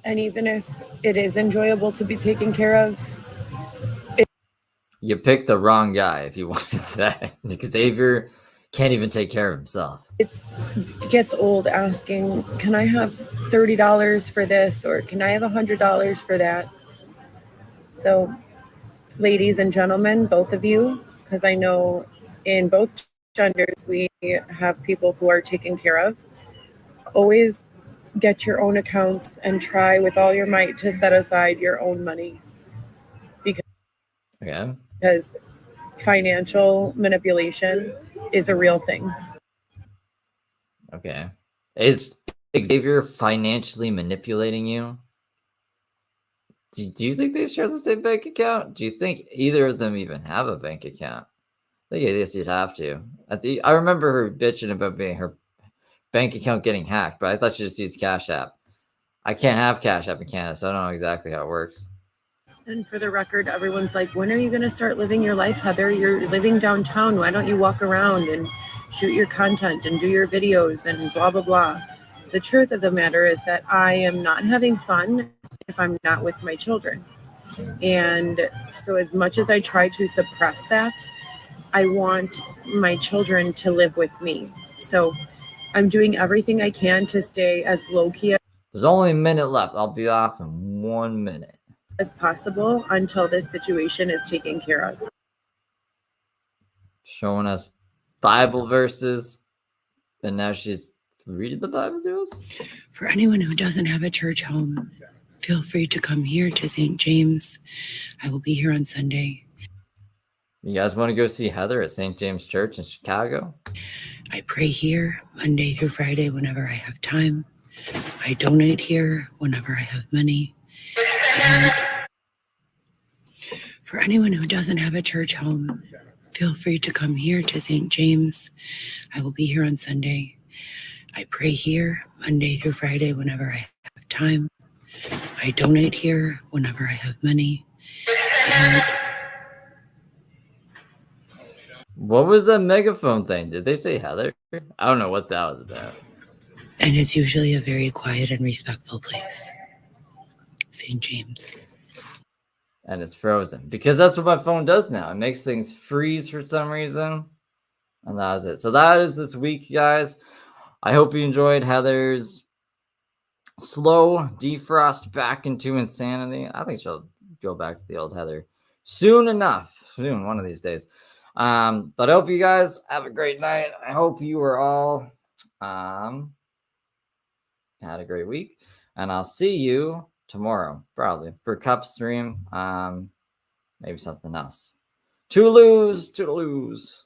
And even if it is enjoyable to be taken care of, you picked the wrong guy if you wanted that. Xavier can't even take care of himself. It gets old asking, can I have $30 for this, or can I have $100 for that? So, ladies and gentlemen, both of you, because I know in both genders we have people who are taken care of, always get your own accounts and try with all your might to set aside your own money. Because financial manipulation is a real thing. Okay. Is Xavier financially manipulating you? Do you think they share the same bank account? Do you think either of them even have a bank account? I guess you'd have to. I remember her bitching about her bank account getting hacked, but I thought she just used Cash App. I can't have Cash App in Canada, so I don't know exactly how it works. And for the record, everyone's like, when are you going to start living your life, Heather? You're living downtown. Why don't you walk around and shoot your content and do your videos and blah, blah, blah? The truth of the matter is that I am not having fun if I'm not with my children. And so as much as I try to suppress that, I want my children to live with me. So I'm doing everything I can to stay as low-key There's only a minute left. I'll be off in 1 minute. as possible until this situation is taken care of. Showing us Bible verses, and now she's reading the Bible to us. For anyone who doesn't have a church home, feel free to come here to St. James. I will be here on Sunday. You guys want to go see Heather at St. James Church in Chicago? I pray here Monday through Friday whenever I have time. I donate here whenever I have money. And for anyone who doesn't have a church home, feel free to come here to St. James. I will be here on Sunday. I pray here Monday through Friday whenever I have time. I donate here whenever I have money. And What was that megaphone thing? Did they say Heather? I don't know what that was about. and it's usually a very quiet and respectful place. St. James. And it's frozen because that's what my phone does now. It makes things freeze for some reason. And that was it. So that is this week, guys. I hope you enjoyed Heather's slow defrost back into insanity. I think she'll go back to the old Heather soon enough. Soon, one of these days. But I hope you guys have a great night. I hope you were all had a great week. And I'll see you tomorrow, probably, for Cup stream. Maybe something else. Toodaloos.